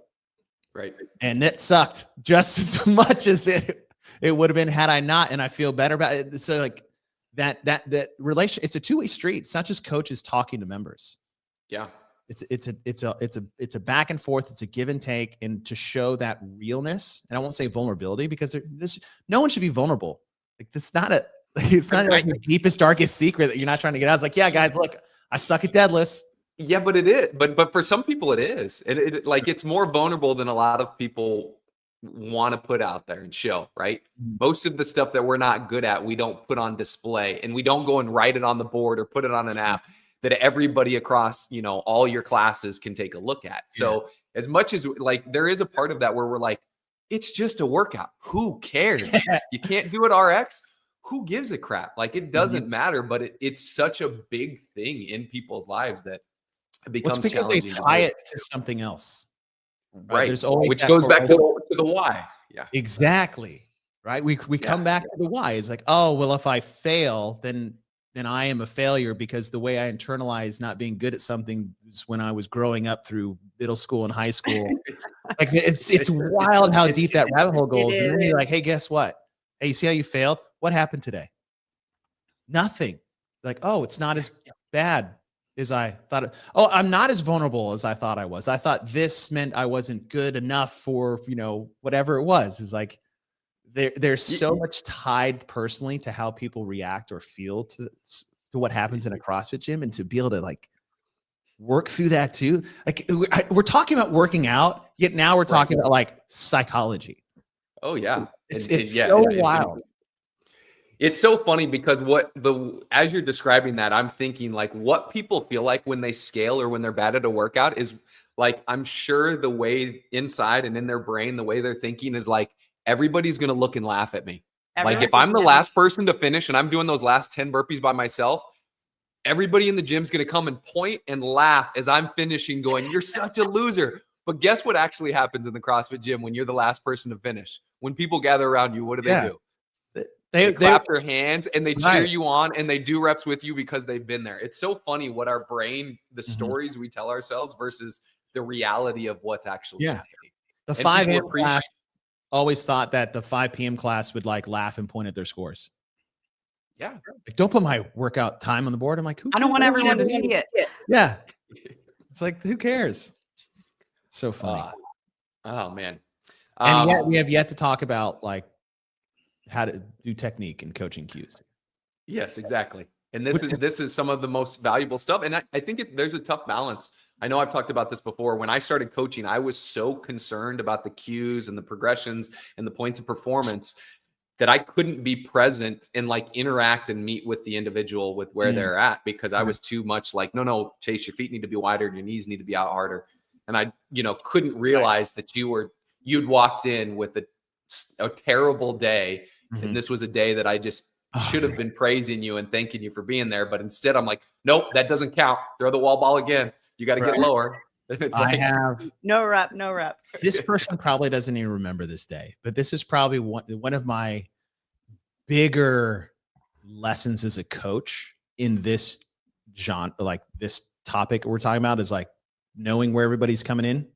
Speaker 1: Right.
Speaker 2: And it sucked just as much as it would have been had I not. And I feel better about it. So like that relation, it's a two-way street. It's not just coaches talking to members.
Speaker 1: Yeah.
Speaker 2: It's a back and forth. It's a give and take, and to show that realness. And I won't say vulnerability because no one should be vulnerable. Like it's not like the deepest, darkest secret that you're not trying to get out. It's like, yeah, guys, look, I suck at deadlifts.
Speaker 1: Yeah, but it is. But for some people it is. And it's more vulnerable than a lot of people want to put out there and show, right? Most of the stuff that we're not good at, we don't put on display, and we don't go and write it on the board or put it on an app that everybody across, all your classes can take a look at. So as much as like, there is a part of that where we're like, it's just a workout. Who cares? You can't do it RX. Who gives a crap? Like it doesn't matter, but it's such a big thing in people's lives that it becomes
Speaker 2: because they
Speaker 1: challenging
Speaker 2: tie it to something else.
Speaker 1: Right.
Speaker 2: There's always
Speaker 1: which goes back to the why. Yeah.
Speaker 2: Exactly. Right. We come back to the why. It's like, oh, well, if I fail, then I am a failure because the way I internalize not being good at something is when I was growing up through middle school and high school. Like it's wild how deep that rabbit hole goes. And then you're like, hey, guess what? Hey, you see how you failed? What happened today? Nothing. Like, oh, it's not as bad as I thought. Oh, I'm not as vulnerable as I thought I was. I thought this meant I wasn't good enough for, whatever it was. Is like, there's so much tied personally to how people react or feel to what happens in a CrossFit gym, and to be able to like work through that too. Like we're talking about working out, yet now we're talking about like psychology.
Speaker 1: Oh yeah.
Speaker 2: It's so wild.
Speaker 1: It's so funny because as you're describing that, I'm thinking like what people feel like when they scale or when they're bad at a workout is like, I'm sure the way inside and in their brain, the way they're thinking is like, everybody's going to look and laugh at me. Like if I'm the last person to finish and I'm doing those last 10 burpees by myself, everybody in the gym's going to come and point and laugh as I'm finishing going, you're such a loser. But guess what actually happens in the CrossFit gym when you're the last person to finish? When people gather around you, what do? They clap their hands and they cheer you on and they do reps with you because they've been there. It's so funny what our brain, the stories we tell ourselves versus the reality of what's actually happening.
Speaker 2: The 5 a.m. class always thought that the 5 p.m. class would like laugh and point at their scores.
Speaker 1: Yeah.
Speaker 2: Like, don't put my workout time on the board. I'm like,
Speaker 3: I don't want everyone to see it.
Speaker 2: Yeah. It's like, who cares? It's so funny.
Speaker 1: Oh man.
Speaker 2: And yet we have yet to talk about like how to do technique and coaching cues.
Speaker 1: Yes, exactly. And this is some of the most valuable stuff. And I think there's a tough balance. I know I've talked about this before. When I started coaching, I was so concerned about the cues and the progressions and the points of performance that I couldn't be present and like interact and meet with the individual with where they're at, because I was too much like, no, Chase, your feet need to be wider. Your knees need to be out harder. And I, couldn't realize that you'd walked in with a terrible day. And this was a day that I just should have been praising you and thanking you for being there. But instead I'm like, nope, that doesn't count. Throw the wall ball again. You got to get lower. It's
Speaker 2: I have
Speaker 3: no rep.
Speaker 2: This person probably doesn't even remember this day, but this is probably one of my bigger lessons as a coach in this genre, like this topic we're talking about, is like knowing where everybody's coming in,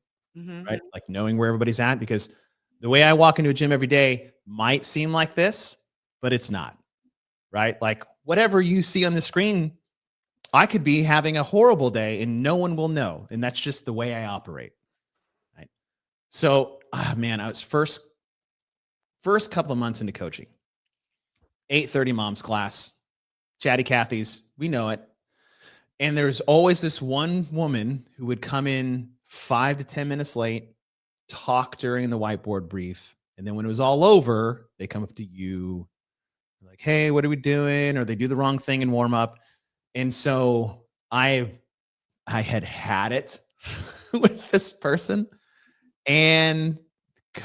Speaker 2: right? Like knowing where everybody's at, because the way I walk into a gym every day might seem like this, but it's not, right? Like whatever you see on the screen, I could be having a horrible day and no one will know. And that's just the way I operate. Right. So, man, I was first couple of months into coaching, 8:30 mom's class, Chatty Cathy's, we know it. And there's always this one woman who would come in 5 to 10 minutes late talk during the whiteboard brief. And then when it was all over, they come up to you like, hey, what are we doing? Or they do the wrong thing in warm up. And so I had it with this person, and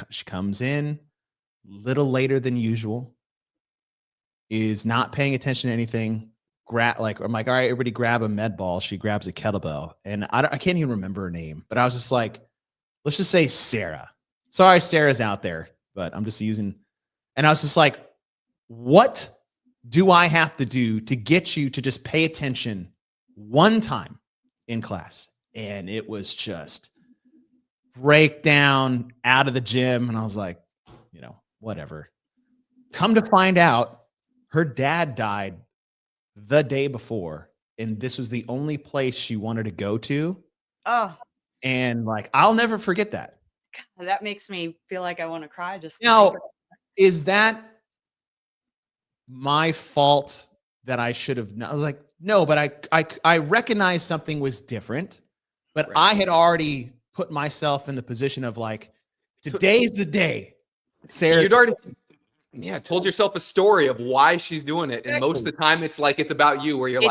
Speaker 2: she comes in a little later than usual, is not paying attention to anything. I'm like, all right, everybody grab a med ball. She grabs a kettlebell, and I can't even remember her name, but I was just like, let's just say Sarah. Sorry, Sarah's out there, but I'm just using. And I was just like, what do I have to do to get you to just pay attention one time in class? And it was just breakdown out of the gym. And I was like, whatever. Come to find out, her dad died the day before, and this was the only place she wanted to go to.
Speaker 3: Oh,
Speaker 2: and like, I'll never forget that.
Speaker 3: God, that makes me feel like I want to cry. Just
Speaker 2: now, is that my fault that I should have? I was like, no, but I recognized something was different, but I had already put myself in the position of like, today's the day. Sarah,
Speaker 1: you'd already told yourself a story of why she's doing it, and most of the time it's like it's about you, where you're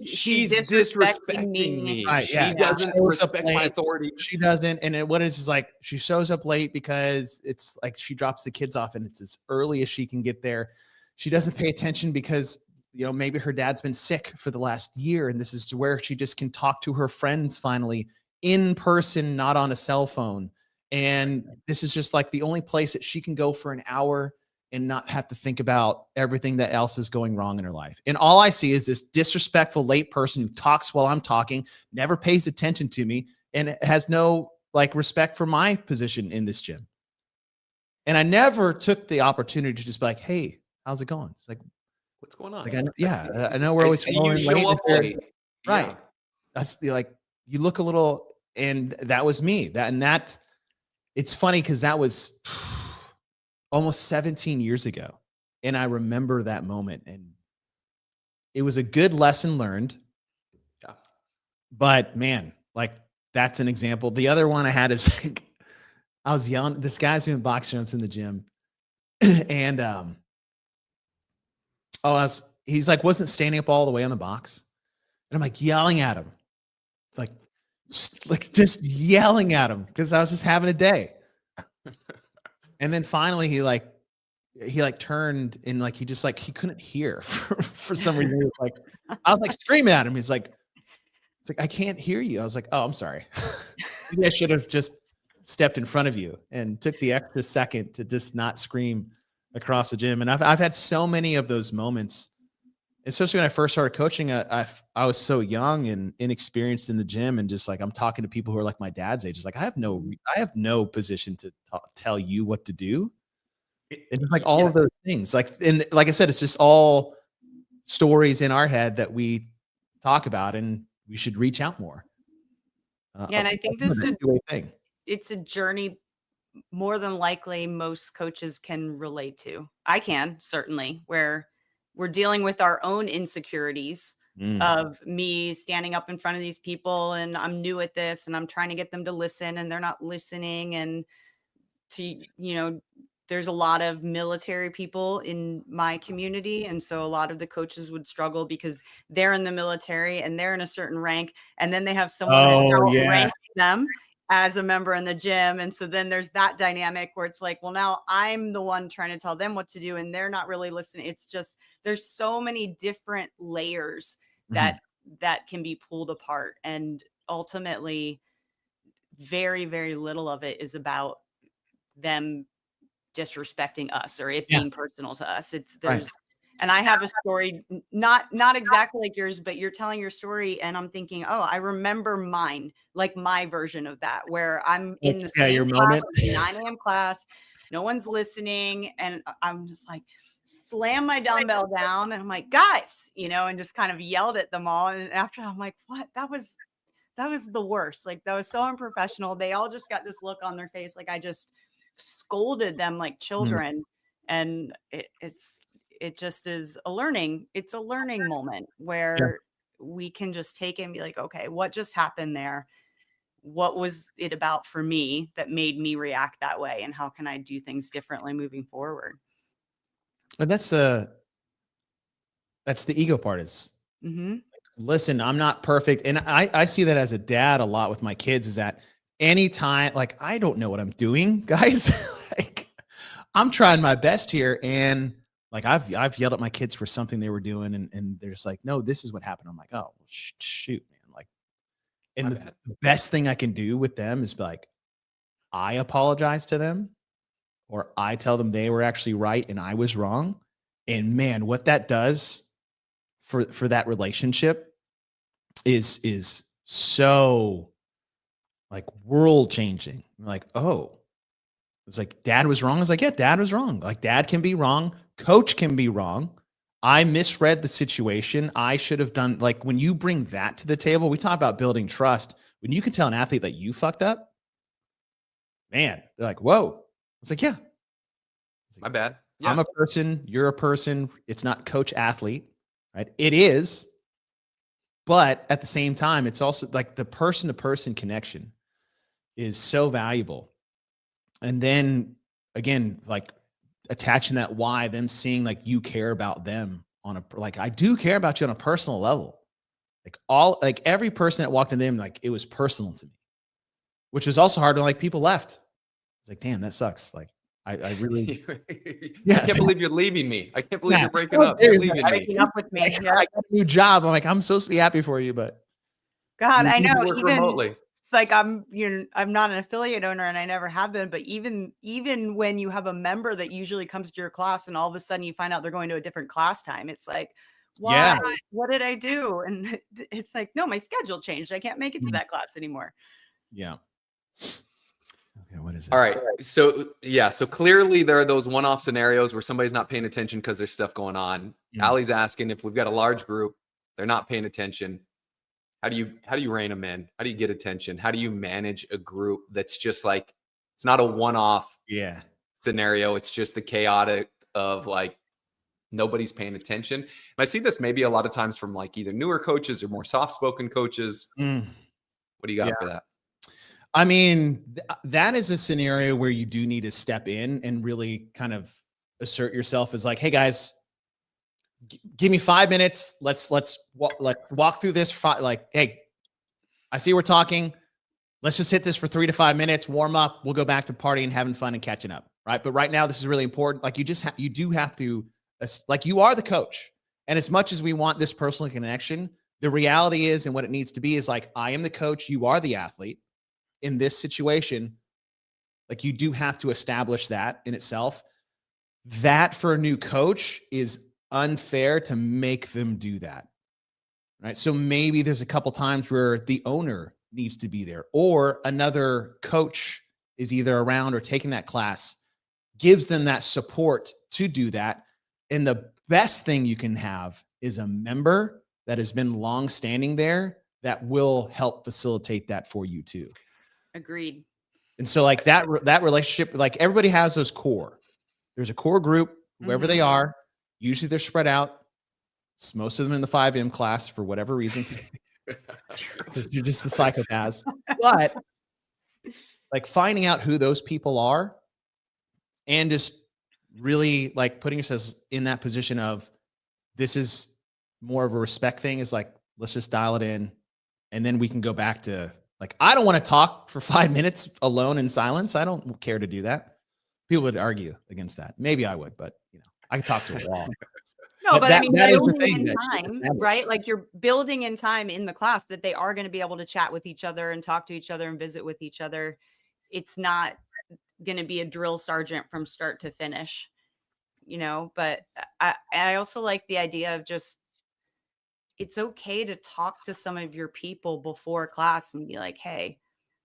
Speaker 1: she's disrespecting me.
Speaker 2: Right,
Speaker 1: she doesn't respect my authority.
Speaker 2: She doesn't. And what is like, she shows up late because it's like she drops the kids off and it's as early as she can get there. She doesn't pay attention because maybe her dad's been sick for the last year, and this is where she just can talk to her friends finally in person, not on a cell phone. And this is just like the only place that she can go for an hour and not have to think about everything that else is going wrong in her life. And all I see is this disrespectful late person who talks while I'm talking, never pays attention to me, and has no respect for my position in this gym. And I never took the opportunity to just be like, hey, how's it going? It's like,
Speaker 1: what's going on?
Speaker 2: I know we're always
Speaker 1: show up late.
Speaker 2: Right. Yeah. That's you look a little, and that was me. It's funny because that was almost 17 years ago. And I remember that moment, and it was a good lesson learned.
Speaker 1: Yeah.
Speaker 2: But man, that's an example. The other one I had is I was yelling. This guy's doing box jumps in the gym. And he's wasn't standing up all the way on the box. And I'm yelling at him. Just yelling at him because I was just having a day. And then finally he turned and he just he couldn't hear for some reason. I was screaming at him. He's it's I can't hear you. I was like, oh, I'm sorry. Maybe I should have just stepped in front of you and took the extra second to just not scream across the gym. And I've had so many of those moments, especially when I first started coaching. I was so young and inexperienced in the gym, and just I'm talking to people who are my dad's age. It's I have no position to tell you what to do. And just all of those things, and like I said, it's just all stories in our head that we talk about, and we should reach out more.
Speaker 3: And I think this is a thing. It's a journey more than likely most coaches can relate to. I can certainly, where we're dealing with our own insecurities of me standing up in front of these people, and I'm new at this, and I'm trying to get them to listen, and they're not listening. And there's a lot of military people in my community. And so a lot of the coaches would struggle because they're in the military and they're in a certain rank. And then they have someone that outranks them as a member in the gym. And so then there's that dynamic where it's well, now I'm the one trying to tell them what to do, and they're not really listening. It's just, there's so many different layers that can be pulled apart. And ultimately, very, very little of it is about them disrespecting us or it being personal to us. And I have a story, not exactly like yours, but you're telling your story and I'm thinking, oh, I remember mine, my version of that, where I'm in the same class, 9 a.m. class, no one's listening. And I'm just slam my dumbbell down and I'm like, guys, and just kind of yelled at them all. And after I'm like, what? That was the worst. That was so unprofessional. They all just got this look on their face. I just scolded them like children. And it just is it's a learning moment where we can just take it and be okay, what just happened there? what was it about for me that made me react that way? And how can I do things differently moving forward?
Speaker 2: But that's the ego part is, listen, I'm not perfect. And I see that as a dad a lot with my kids, is that anytime, like, I don't know what I'm doing, guys. Like, I'm trying my best here. And like, I've yelled at my kids for something they were doing, and they're just like, no, this is what happened. I'm like, oh, shoot, man. Like, and the best thing I can do with them is be like, I apologize to them, or I tell them they were actually right and I was wrong. And man, what that does for that relationship is so like world changing. Like, oh, it's like, dad was wrong. I was like, yeah, dad was wrong. Like, dad can be wrong. Coach can be wrong. I misread the situation. I should have done, like, when you bring that to the table, we talk about building trust. When you can tell an athlete that you fucked up, man, they're like, whoa. It's like, yeah. It's like,
Speaker 1: my bad. Yeah.
Speaker 2: I'm a person. You're a person. It's not coach athlete, right? It is. But at the same time, it's also like the person to person connection is so valuable. And then again, like attaching that why, them seeing like you care about them on a, like, I do care about you on a personal level. Like every person that walked in them, like, it was personal to me, which was also hard to, like, people left. It's like, damn, that sucks. Like, I really,
Speaker 1: I can't believe you're leaving me. I can't believe you're breaking up. You're leaving me.
Speaker 3: Breaking up with me.
Speaker 2: Like, I got a new job. I'm like, I'm supposed to be happy for you, but
Speaker 3: God,
Speaker 1: You
Speaker 3: I
Speaker 1: need to
Speaker 3: know.
Speaker 1: work
Speaker 3: Even
Speaker 1: remotely.
Speaker 3: like I'm not an affiliate owner and I never have been, but even when you have a member that usually comes to your class and all of a sudden you find out they're going to a different class time, it's like, why?
Speaker 2: Yeah.
Speaker 3: What did I do? And it's like, no, my schedule changed. I can't make it to that class anymore.
Speaker 2: Yeah. Okay, what is this?
Speaker 1: All right. So yeah, so clearly there are those one-off scenarios where somebody's not paying attention because there's stuff going on. Allie's asking if we've got a large group, they're not paying attention. How do you rein them in? How do you get attention? How do you manage a group that's just like, it's not a one-off scenario. It's just the chaotic of like, nobody's paying attention. And I see this maybe a lot of times from like either newer coaches or more soft-spoken coaches. What do you got for that?
Speaker 2: I mean, that is a scenario where you do need to step in and really kind of assert yourself as like, hey guys, give me 5 minutes. Let's walk through this. Like, hey, I see we're talking. Let's just hit this for 3 to 5 minutes, warm up. We'll go back to partying, having fun, and catching up. Right. But right now, this is really important. Like, you do have to, like, you are the coach. And as much as we want this personal connection, the reality is, and what it needs to be is like, I am the coach. You are the athlete. In this situation, like, you do have to establish that in itself. That for a new coach is unfair to make them do that. Right. So maybe there's a couple times where the owner needs to be there, or another coach is either around or taking that class, gives them that support to do that. And the best thing you can have is a member that has been long standing there that will help facilitate that for you too.
Speaker 3: Agreed.
Speaker 2: And so like that relationship, like everybody has those core. There's a core group, whoever they are. Usually they're spread out. It's most of them in the 5M class for whatever reason. You're just the psychopaths. But like finding out who those people are and just really like putting yourself in that position of, this is more of a respect thing, is like, let's just dial it in. And then we can go back to, like, I don't want to talk for 5 minutes alone in silence. I don't care to do that. People would argue against that. Maybe I would, but I could talk to a wall.
Speaker 3: No, but I mean,
Speaker 2: that is the
Speaker 3: building
Speaker 2: thing
Speaker 3: in time, right? Like, you're building in time in the class that they are going to be able to chat with each other and talk to each other and visit with each other. It's not going to be a drill sergeant from start to finish, but I also like the idea of just, it's okay to talk to some of your people before class and be like, hey,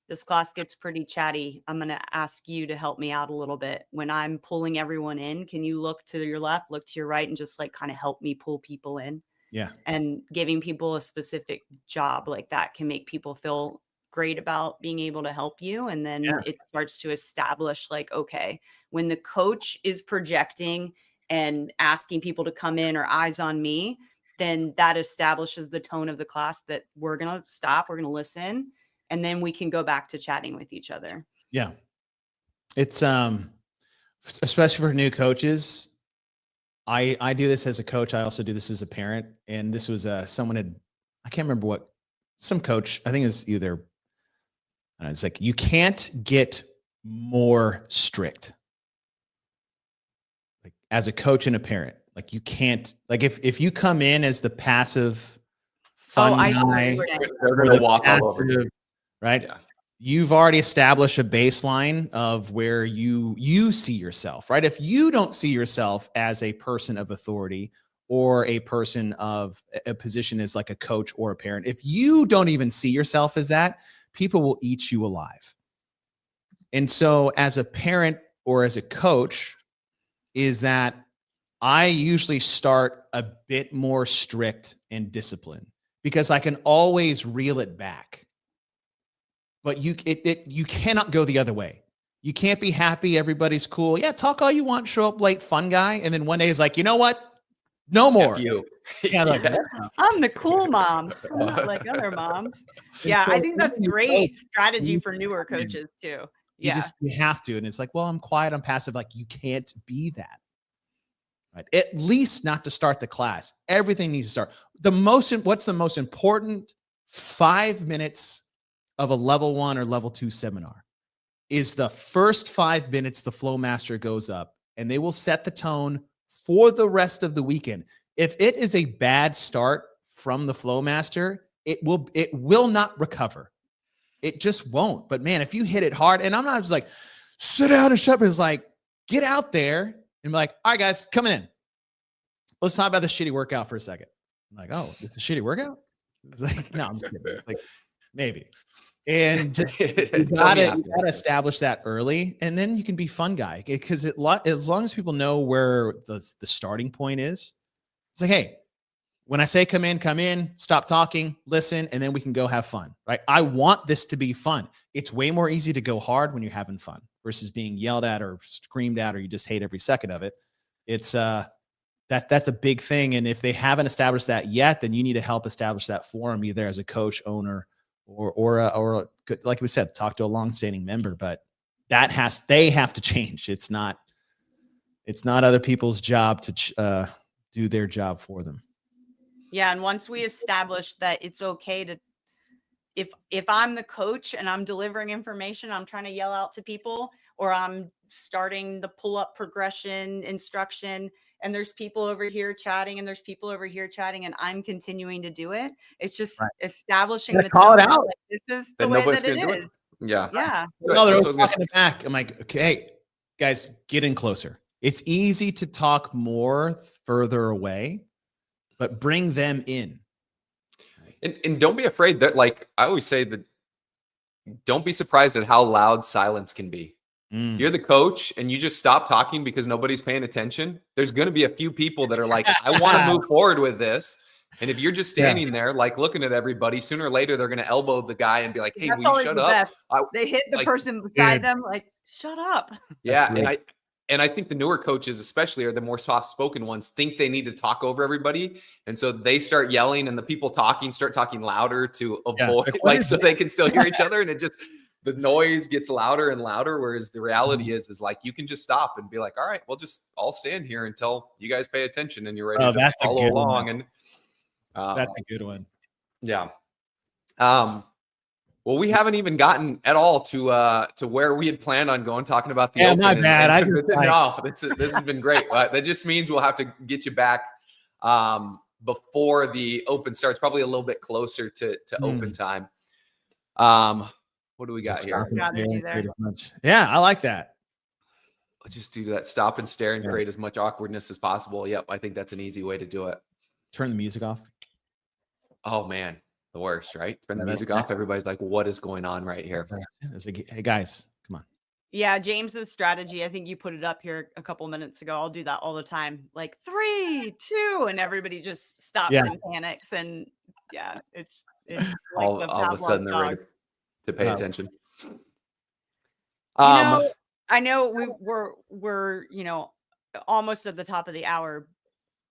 Speaker 3: this class gets pretty chatty. I'm going to ask you to help me out a little bit. When I'm pulling everyone in, can you look to your left, look to your right, and just like kind of help me pull people in?
Speaker 2: Yeah.
Speaker 3: And giving people a specific job like that can make people feel great about being able to help you. And then it starts to establish like, okay, when the coach is projecting and asking people to come in or eyes on me, then that establishes the tone of the class that we're going to stop, we're going to listen, and then we can go back to chatting with each other.
Speaker 2: Yeah. It's, especially for new coaches. I do this as a coach. I also do this as a parent. And this was someone I can't remember some coach, I think it was either, it's like, you can't get more strict. Like as a coach and a parent, like you can't, like if you come in as the passive fun guy,
Speaker 1: they're going to walk all over you.
Speaker 2: Right?
Speaker 1: Yeah.
Speaker 2: You've already established a baseline of where you see yourself, right? If you don't see yourself as a person of authority or a person of a position as like a coach or a parent, if you don't even see yourself as that, people will eat you alive. And so as a parent or as a coach, is that I usually start a bit more strict and disciplined because I can always reel it back. But you cannot go the other way. You can't be happy. Everybody's cool. Yeah, talk all you want. Show up late, fun guy. And then one day is like, you know what? No more.
Speaker 1: You.
Speaker 2: Yeah, like,
Speaker 3: I'm the cool mom. I'm not like other moms. Yeah, I think that's great strategy for newer coaches too. Yeah,
Speaker 2: you have to. And it's like, well, I'm quiet, I'm passive. Like you can't be that. Right? At least not to start the class. Everything needs to start. What's the most important 5 minutes of a level 1 or level 2 seminar is the first 5 minutes the flow master goes up and they will set the tone for the rest of the weekend. If it is a bad start from the flow master, it will not recover. It just won't. But man, if you hit it hard, and I'm not just like, sit down and shut up. It's like, get out there and be like, all right, guys, coming in. Let's talk about the shitty workout for a second. I'm like, oh, it's a shitty workout? It's like, no, I'm just kidding. Like, maybe. And just, you gotta establish that early, and then you can be fun guy. Because as long as people know where the starting point is, it's like, hey, when I say come in, stop talking, listen, and then we can go have fun, right? I want this to be fun. It's way more easy to go hard when you're having fun versus being yelled at or screamed at, or you just hate every second of it. It's that's a big thing. And if they haven't established that yet, then you need to help establish that for them, either as a coach, owner, or like we said, talk to a longstanding member. But they have to change. It's not other people's job to do their job for them.
Speaker 3: Yeah, and once we establish that it's okay to, if I'm the coach and I'm delivering information, I'm trying to yell out to people, or I'm starting the pull-up progression instruction, and there's people over here chatting and there's people over here chatting, and I'm continuing to do it. It's just establishing the
Speaker 2: call
Speaker 3: tone.
Speaker 2: it out.
Speaker 3: Like, this is the way that it is.
Speaker 1: Yeah.
Speaker 3: Yeah.
Speaker 2: No, they're always talking back. I'm like, okay, guys, get in closer. It's easy to talk more further away, but bring them in.
Speaker 1: And don't be afraid that, like I always say, that don't be surprised at how loud silence can be. You're the coach and you just stop talking because nobody's paying attention. There's going to be a few people that are like, I want to move forward with this. And if you're just standing there, like looking at everybody, sooner or later, they're going to elbow the guy and be like, hey,
Speaker 3: That's
Speaker 1: will you shut up?
Speaker 3: They hit the person beside them like, shut up.
Speaker 1: Yeah. And I think the newer coaches, especially, are the more soft-spoken ones, think they need to talk over everybody. And so they start yelling, and the people talking start talking louder to avoid, so they can still hear each other. And the noise gets louder and louder. Whereas the reality is like, you can just stop and be like, all right, I'll stand here until you guys pay attention and you're ready to follow along. And
Speaker 2: that's a good one.
Speaker 1: Yeah. Well, we haven't even gotten at all to where we had planned on going, talking about the open.
Speaker 2: My bad.
Speaker 1: This has been great. That just means we'll have to get you back before the open starts, probably a little bit closer to open time. What do we got here?
Speaker 2: Yeah, I like that.
Speaker 1: We'll just do that. Stop and stare and create as much awkwardness as possible. Yep, I think that's an easy way to do it.
Speaker 2: Turn the music off.
Speaker 1: Oh man, the worst, right? Turn the music off. Everybody's like, what is going on right here?
Speaker 2: It's like, hey guys, come on.
Speaker 3: Yeah, James's strategy, I think you put it up here a couple minutes ago. I'll do that all the time. Like 3, 2, and everybody just stops and panics. And it's like
Speaker 1: all of a sudden they're ready to pay attention.
Speaker 3: I know we're almost at the top of the hour,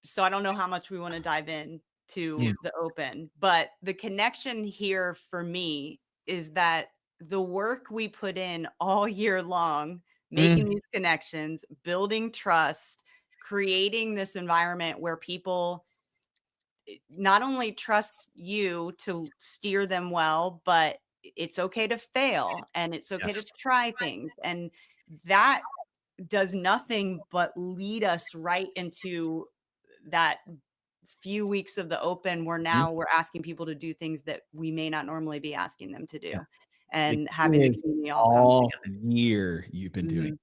Speaker 3: so I don't know how much we want to dive in to the open, but the connection here for me is that the work we put in all year long, making these connections, building trust, creating this environment where people not only trust you to steer them well, but it's okay to fail and it's okay to
Speaker 2: Yes.
Speaker 3: try things. And that does nothing but lead us right into that few weeks of the open where now we're asking people to do things that we may not normally be asking them to do,
Speaker 2: Yes.
Speaker 3: and
Speaker 2: It
Speaker 3: having the
Speaker 2: is
Speaker 3: community all come
Speaker 2: all
Speaker 3: together.
Speaker 2: year you've been doing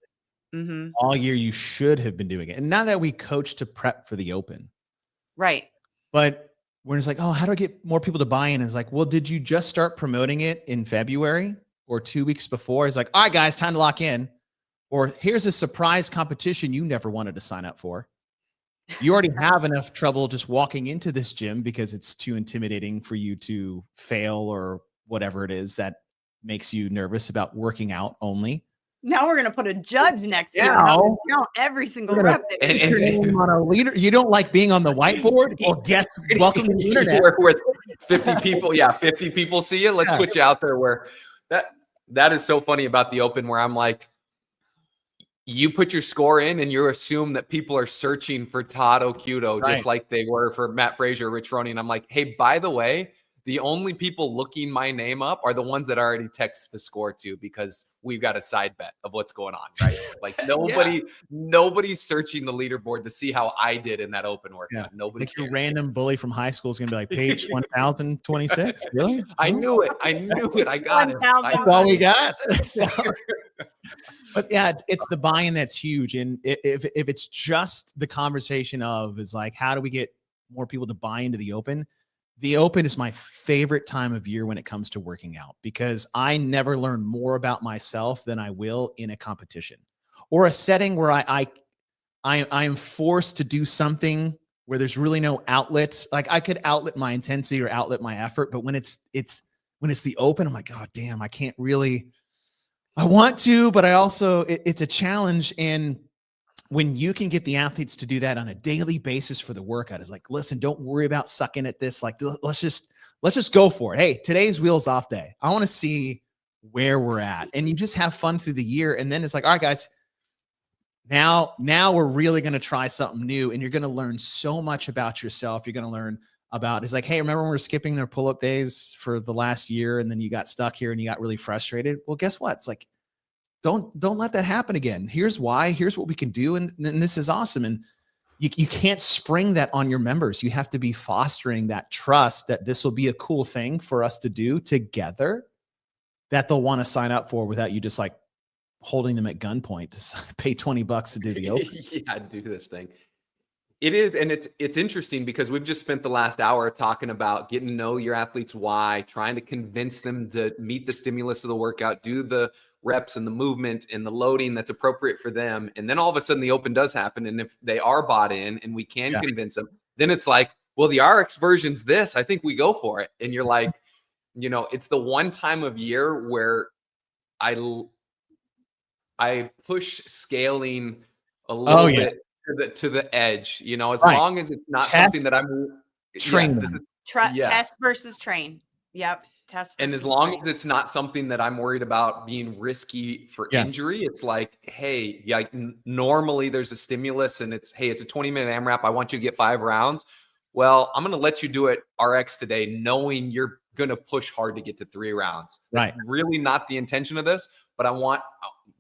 Speaker 2: it.
Speaker 3: Mm-hmm.
Speaker 2: All year you should have been doing it. And now that we coach to prep for the open,
Speaker 3: Right.
Speaker 2: but when it's like, oh, how do I get more people to buy in? It's like, well, did you just start promoting it in February or 2 weeks before? It's like, all right, guys, time to lock in. Or here's a surprise competition you never wanted to sign up for. You already have enough trouble just walking into this gym because it's too intimidating for you to fail or whatever it is that makes you nervous about working out only.
Speaker 3: Now we're going to put a judge next to it.
Speaker 2: Now
Speaker 3: Count every single
Speaker 2: we're
Speaker 3: rep.
Speaker 2: gonna put your name on a leader. You don't like being on the whiteboard? Well, guess, welcome to the internet.
Speaker 1: Where 50 people, 50 people see you. Let's put you out there where that is so funny about the open, where I'm like, you put your score in and you assume that people are searching for Todd Okudo, just like they were for Matt Frazier, Rich Roney. And I'm like, hey, by the way, the only people looking my name up are the ones that already text the score to, because we've got a side bet of what's going on, right? Like nobody's searching the leaderboard to see how I did in that open workout. Nobody
Speaker 2: like
Speaker 1: cares.
Speaker 2: your random bully from high school is going to be like, page 1026. Really?
Speaker 1: I knew it. I got it.
Speaker 2: That's all we got. But yeah, it's the buy-in that's huge. And if it's just the conversation of is like, how do we get more people to buy into the open? The open is my favorite time of year when it comes to working out, because I never learn more about myself than I will in a competition or a setting where I am forced to do something where there's really no outlets. Like I could outlet my intensity or outlet my effort, but when it's the open, I'm like, God damn, I can't really. I want to, but I also it's a challenge. And when you can get the athletes to do that on a daily basis for the workout, is like, listen, don't worry about sucking at this. Like, let's just go for it. Hey, today's wheels off day. I want to see where we're at. And you just have fun through the year. And then it's like, all right, guys, now we're really going to try something new. And you're going to learn so much about yourself. You're going to learn about, it's like, hey, remember when we were skipping their pull-up days for the last year and then you got stuck here and you got really frustrated? Well, guess what? It's like, don't let that happen again. Here's why. Here's what we can do. And this is awesome. And you can't spring that on your members. You have to be fostering that trust that this will be a cool thing for us to do together that they'll want to sign up for without you just like holding them at gunpoint to pay $20 to do the open.
Speaker 1: Do this thing. It is. And it's interesting because we've just spent the last hour talking about getting to know your athletes' why, trying to convince them to meet the stimulus of the workout, do the reps and the movement and the loading that's appropriate for them. And then all of a sudden the open does happen. And if they are bought in and we can convince them, then it's like, well, the RX version's this, I think we go for it. And you're like, it's the one time of year where I push scaling a little bit to the edge, as long as it's not something that I'm
Speaker 2: trained.
Speaker 3: Test versus train. Yep.
Speaker 1: And as long as it's not something that I'm worried about being risky for injury, it's like, hey, normally there's a stimulus and it's, hey, it's a 20-minute AMRAP. I want you to get 5 rounds. Well, I'm going to let you do it RX today, knowing you're going to push hard to get to 3 rounds. That's really not the intention of this, but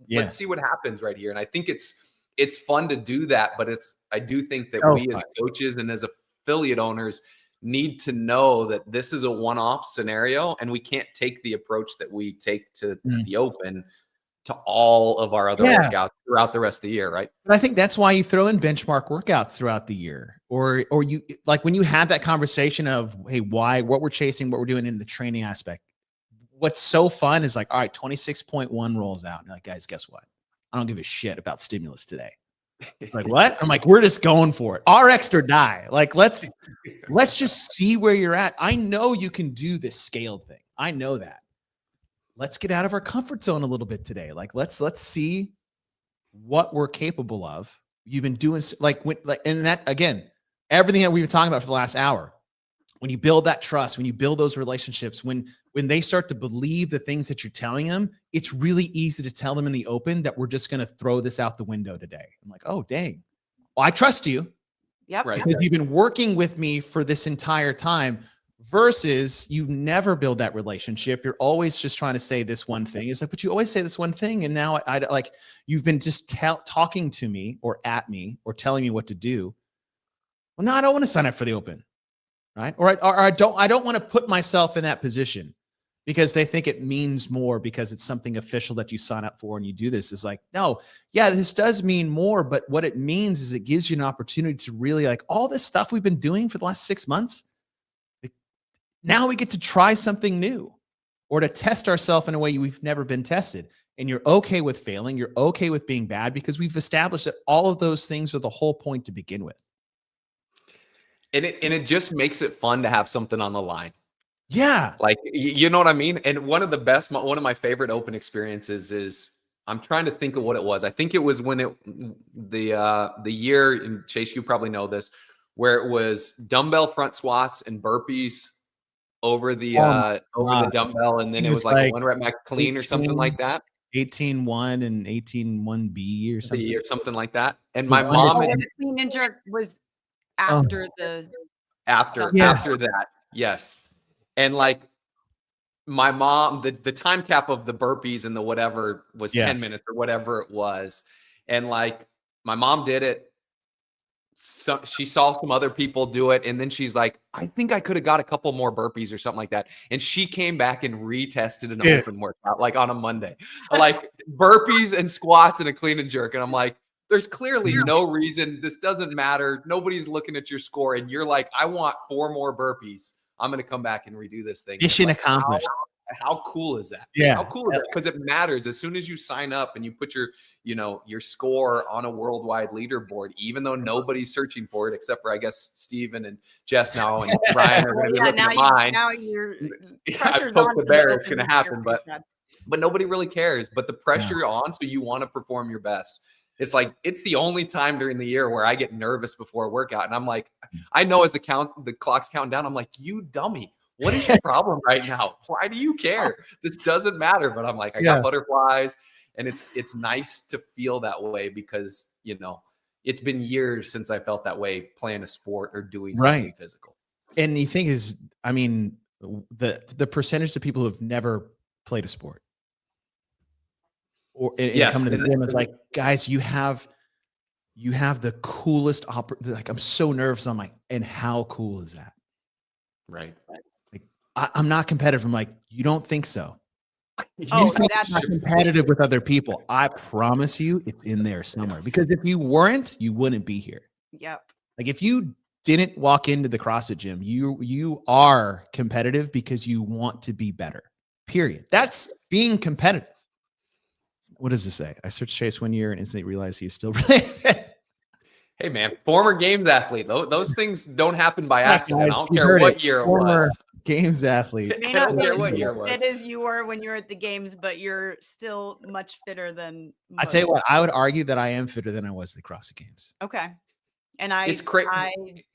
Speaker 1: let's see what happens right here. And I think it's fun to do that, but I do think that we as coaches and as affiliate owners need to know that this is a one-off scenario and we can't take the approach that we take to the open to all of our other workouts throughout the rest of the year, right?
Speaker 2: But I think that's why you throw in benchmark workouts throughout the year, or you like when you have that conversation of, hey, what we're chasing, what we're doing in the training aspect. What's so fun is like, all right, 26.1 rolls out. And you're like, guys, guess what? I don't give a shit about stimulus today. Like, what? I'm like, we're just going for it. RX or die. Like, let's just see where you're at. I know you can do this scaled thing. I know that. Let's get out of our comfort zone a little bit today. Like, let's see what we're capable of. You've been doing and that, again, everything that we've been talking about for the last hour, when you build that trust, when you build those relationships, when they start to believe the things that you're telling them, it's really easy to tell them in the open that we're just going to throw this out the window today. I'm like, oh, dang. Well, I trust you.
Speaker 3: Yep.
Speaker 1: Right.
Speaker 2: Because you've been working with me for this entire time versus you never build that relationship. You're always just trying to say this one thing. It's like, but you always say this one thing. And now I like, you've been just talking to me or at me or telling me what to do. Well, no, I don't want to sign up for the open. Right. Or I don't want to put myself in that position because they think it means more because it's something official that you sign up for and you do this. Is like, no, yeah, this does mean more. But what it means is it gives you an opportunity to really like all this stuff we've been doing for the last 6 months. Now we get to try something new or to test ourselves in a way we've never been tested. And you're okay with failing. You're okay with being bad because we've established that all of those things are the whole point to begin with.
Speaker 1: And it just makes it fun to have something on the line.
Speaker 2: Yeah.
Speaker 1: Like, you know what I mean? And one of my favorite open experiences is, I'm trying to think of what it was. I think it was when the year, and Chase, you probably know this, where it was dumbbell front squats and burpees over the dumbbell. And then it was like a 1 rep max clean 18, or something like that.
Speaker 2: 18-1 and 18-1B or something.
Speaker 1: Or something like that. And my mom
Speaker 3: and the clean and jerk was after
Speaker 1: after that. Yes. And like my mom, the time cap of the burpees and the whatever was 10 minutes or whatever it was. And like my mom did it. So she saw some other people do it. And then she's like, I think I could have got a couple more burpees or something like that. And she came back and retested an open workout like on a Monday, like burpees and squats and a clean and jerk. And I'm like, there's clearly no reason. This doesn't matter. Nobody's looking at your score. And you're like, I want 4 more burpees. I'm going to come back and redo this thing.
Speaker 2: Mission accomplished.
Speaker 1: How cool is that?
Speaker 2: Yeah.
Speaker 1: How cool is that? Because it matters. As soon as you sign up and you put your score on a worldwide leaderboard, even though nobody's searching for it, except for, I guess, Steven and Jess now and Ryan are going to be looking at mine.
Speaker 3: Now you're
Speaker 1: I poked the bear. It's going to happen. But nobody really cares. But the pressure on, so you want to perform your best. It's like, it's the only time during the year where I get nervous before a workout. And I'm like, I know as the clock's counting down, I'm like, you dummy. What is your problem right now? Why do you care? This doesn't matter. But I'm like, I got butterflies. And it's nice to feel that way because, it's been years since I felt that way playing a sport or doing something physical.
Speaker 2: And the thing is, I mean, the percentage of people who have never played a sport or come to the gym, it's like, guys, you have the coolest like, I'm so nervous. I'm like, and how cool is that?
Speaker 1: Right.
Speaker 2: Like, I'm not competitive. I'm like, you don't think so? You think
Speaker 3: that's
Speaker 2: not competitive with other people. I promise you it's in there somewhere. Because if you weren't, you wouldn't be here.
Speaker 3: Yep.
Speaker 2: Like if you didn't walk into the CrossFit gym, you are competitive because you want to be better. Period. That's being competitive. What does this say? I searched Chase one year and instantly realized he's still related.
Speaker 1: Hey man, former games athlete. Those things don't happen by accident. I don't care what year it was.
Speaker 2: Games athlete.
Speaker 3: You may not be as fit as you were when you were at the games, but you're still much fitter than most.
Speaker 2: I tell you what, I would argue that I am fitter than I was at the CrossFit Games.
Speaker 3: Okay. And I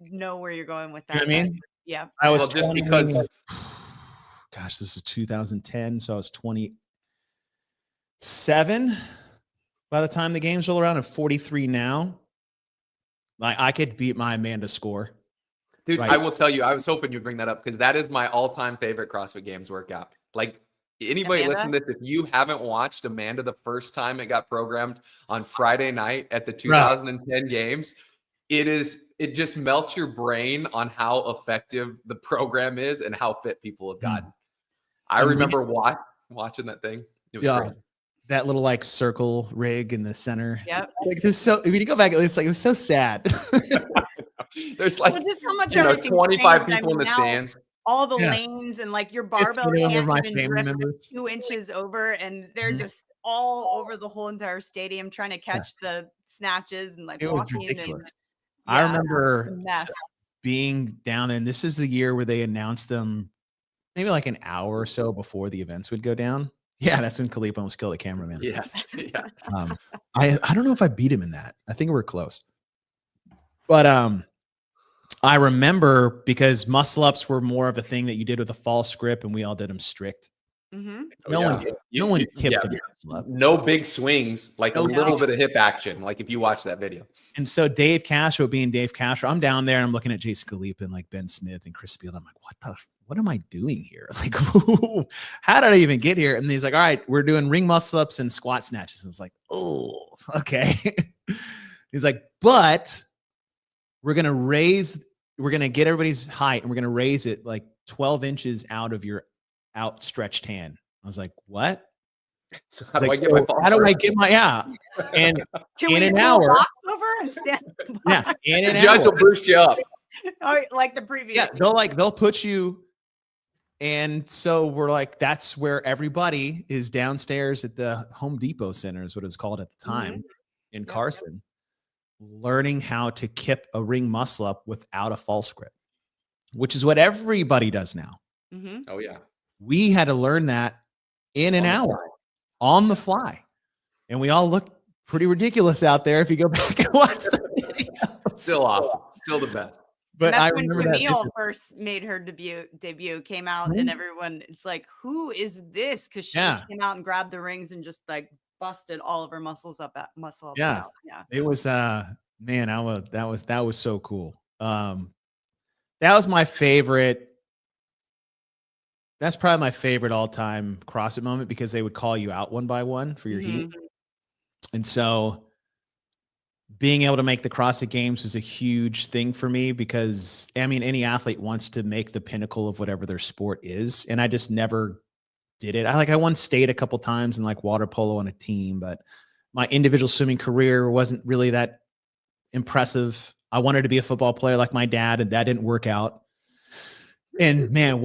Speaker 3: know where you're going with that.
Speaker 2: You know what I mean?
Speaker 3: Yeah.
Speaker 2: I was
Speaker 1: just because
Speaker 2: gosh, this is 2010, so I was 27 by the time the games roll around, and 43 now. Like I could beat my Amanda score.
Speaker 1: Dude, I will tell you, I was hoping you'd bring that up because that is my all-time favorite CrossFit Games workout. Like anybody listen to this, if you haven't watched Amanda the first time it got programmed on Friday night at the 2010 games, it just melts your brain on how effective the program is and how fit people have gotten. I remember watching that thing. It was crazy.
Speaker 2: That little like circle rig in the center.
Speaker 3: Yep.
Speaker 2: Like this, so when you go back, it's like it was so sad.
Speaker 1: There's like
Speaker 3: just how much
Speaker 1: 25 people in the stands.
Speaker 3: All the lanes and like your barbell can't even drift 2 inches over, and they're just all over the whole entire stadium trying to catch the snatches and like
Speaker 2: it was ridiculous. I remember being down there, and this is the year where they announced them maybe like an hour or so before the events would go down. Yeah, that's when Khalip almost killed a cameraman.
Speaker 1: Yes. Yeah.
Speaker 2: I don't know if I beat him in that. I think we were close. But I remember because muscle ups were more of a thing that you did with a false grip, and we all did them strict.
Speaker 3: Mm-hmm.
Speaker 2: No one kicked the muscle up.
Speaker 1: No big swings, like a little bit of hip action. Like if you watch that video.
Speaker 2: And so Dave Castro, being Dave Castro, I'm down there and I'm looking at Jay Scalip and like Ben Smith and Chris Field. I'm like, what am I doing here? Like, how did I even get here? And he's like, all right, we're doing ring muscle ups and squat snatches. And it's like, oh, okay. He's like, but we're going to get everybody's height and we're going to raise it like 12 inches out of your outstretched hand. I was like, what?
Speaker 1: So how do I get my ball?
Speaker 2: How do I get my, and in an hour,
Speaker 3: over and stand
Speaker 2: in an
Speaker 1: the judge will boost you up.
Speaker 3: Like the previous.
Speaker 2: Yeah, they'll put you. And so we're like, that's where everybody is downstairs at the Home Depot Center is what it was called at the time in Carson, learning how to kip a ring muscle up without a false grip, which is what everybody does now.
Speaker 3: Mm-hmm.
Speaker 1: Oh yeah.
Speaker 2: We had to learn that in an hour on the fly. And we all look pretty ridiculous out there if you go back and watch the video.
Speaker 1: Still awesome. Still the best.
Speaker 2: But I
Speaker 3: when
Speaker 2: remember
Speaker 3: Camille first made her debut came out and everyone, it's like, who is this? Because she just came out and grabbed the rings and just like busted all of her muscles up.
Speaker 2: Yeah. It was man, that was so cool. That was my favorite. That's probably my favorite all-time CrossFit moment because they would call you out one by one for your heat. And so being able to make the CrossFit Games was a huge thing for me because, I mean, any athlete wants to make the pinnacle of whatever their sport is. And I just never did it. I won state a couple times in like water polo on a team, but my individual swimming career wasn't really that impressive. I wanted to be a football player like my dad, and that didn't work out. And man,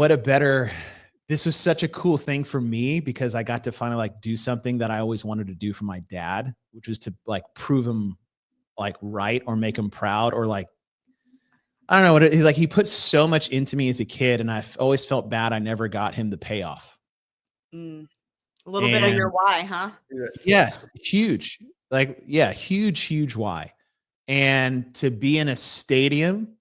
Speaker 2: this was such a cool thing for me because I got to finally like do something that I always wanted to do for my dad, which was to like prove him like right or make him proud or like, I don't know what he's like. He put so much into me as a kid and I've always felt bad. I never got him the payoff.
Speaker 3: A little bit of your why, huh?
Speaker 2: Yes. Huge. Like, yeah, huge why. And to be in a stadium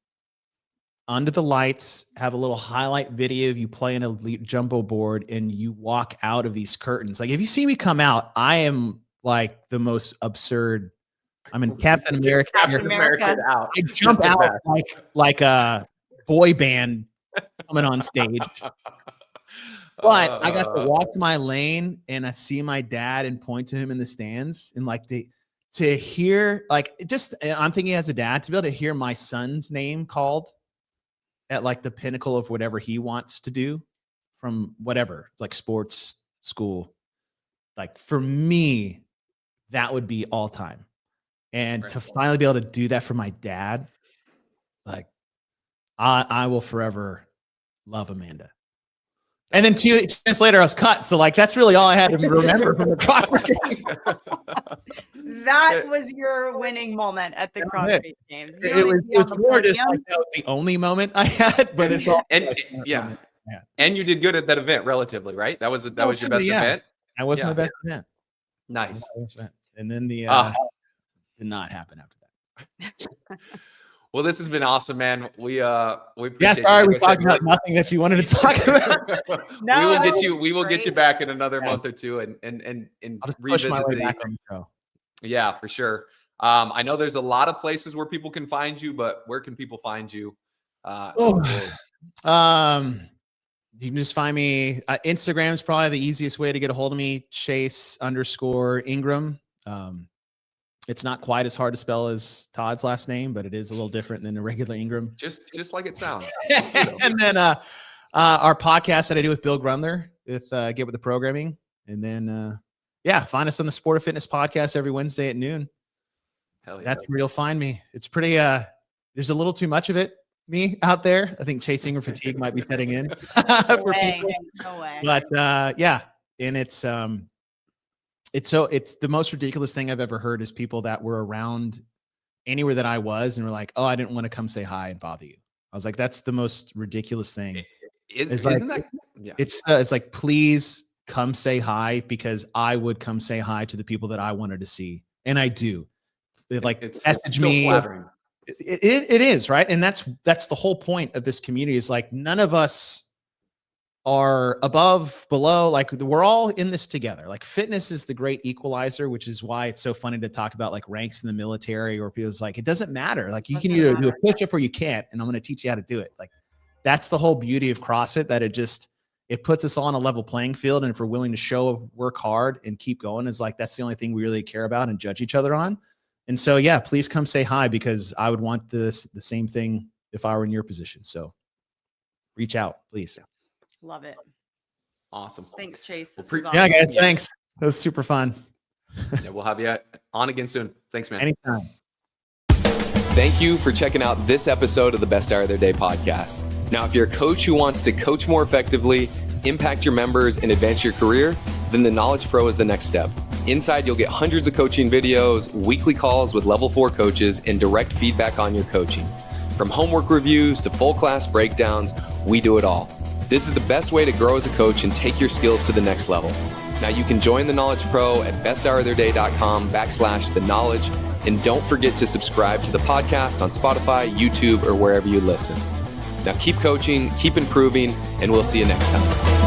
Speaker 2: under the lights, have a little highlight video of you playing a jumbo board and you walk out of these curtains. Like if you see me come out, I am like the most absurd. I'm in Captain America.
Speaker 1: Out.
Speaker 2: I jump out like a boy band coming on stage. But I got to walk to my lane and I see my dad and point to him in the stands and like to hear like I'm thinking as a dad to be able to hear my son's name called at like the pinnacle of whatever he wants to do from whatever, like sports, school. Like for me, that would be all time. And to finally be able to do that for my dad, like I will forever love Amanda. And then 2 minutes later, I was cut. So like, that's really all I had to remember from the CrossFit game.
Speaker 3: That was your winning moment at the CrossFit Games.
Speaker 2: It was more just like that was the only moment I had, but it's all.
Speaker 1: And you did good at that event relatively, right? That was your best event.
Speaker 2: That was my best event.
Speaker 1: Nice.
Speaker 2: And then the did not happen after that.
Speaker 1: Well, this has been awesome, man. We appreciate
Speaker 2: we talked about nothing that you wanted to talk about.
Speaker 1: We will get you back in another month or two and
Speaker 2: I'll just push my way back on the show.
Speaker 1: Yeah, for sure. I know there's a lot of places where people can find you, but where can people find you?
Speaker 2: You can just find me. Instagram is probably the easiest way to get a hold of me. Chase_Ingraham. It's not quite as hard to spell as Todd's last name, but it is a little different than a regular Ingram.
Speaker 1: Just like it sounds.
Speaker 2: And then our podcast that I do with Bill Grundler with Get With The Programming. And then, find us on the Sport of Fitness podcast every Wednesday at noon.
Speaker 1: Hell yeah.
Speaker 2: That's where you'll find me. It's pretty, there's a little too much of it, me out there. I think chasing or fatigue might be setting in for people.
Speaker 3: No way.
Speaker 2: But and it's the most ridiculous thing I've ever heard is people that were around anywhere that I was and were like, oh, I didn't want to come say hi and bother you. I was like, that's the most ridiculous thing. It's like, please come say hi because I would come say hi to the people that I wanted to see. And I do. It's message me.
Speaker 1: Flattering.
Speaker 2: It is, right? And that's the whole point of this community, is like none of us are above, below, like we're all in this together. Like fitness is the great equalizer, which is why it's so funny to talk about like ranks in the military, or people's like, it doesn't matter. Like you can either do a push-up or you can't, and I'm going to teach you how to do it. Like that's the whole beauty of CrossFit, that it puts us all on a level playing field. And if we're willing to show, work hard and keep going, is like, that's the only thing we really care about and judge each other on. And so, yeah, please come say hi, because I would want the same thing if I were in your position. So reach out, please.
Speaker 3: Love it.
Speaker 1: Awesome.
Speaker 3: Thanks, Chase.
Speaker 1: Well,
Speaker 3: Awesome.
Speaker 2: Yeah, guys, thanks. That was super fun.
Speaker 1: Yeah, we'll have you on again soon. Thanks, man.
Speaker 2: Anytime.
Speaker 1: Thank you for checking out this episode of the Best Hour of Their Day podcast. Now, if you're a coach who wants to coach more effectively, impact your members, and advance your career, then the Knowledge Pro is the next step. Inside, you'll get hundreds of coaching videos, weekly calls with level 4 coaches, and direct feedback on your coaching. From homework reviews to full class breakdowns, we do it all. This is the best way to grow as a coach and take your skills to the next level. Now you can join the Knowledge Pro at besthouroftheirday.com/the-knowledge. And don't forget to subscribe to the podcast on Spotify, YouTube, or wherever you listen. Now keep coaching, keep improving, and we'll see you next time.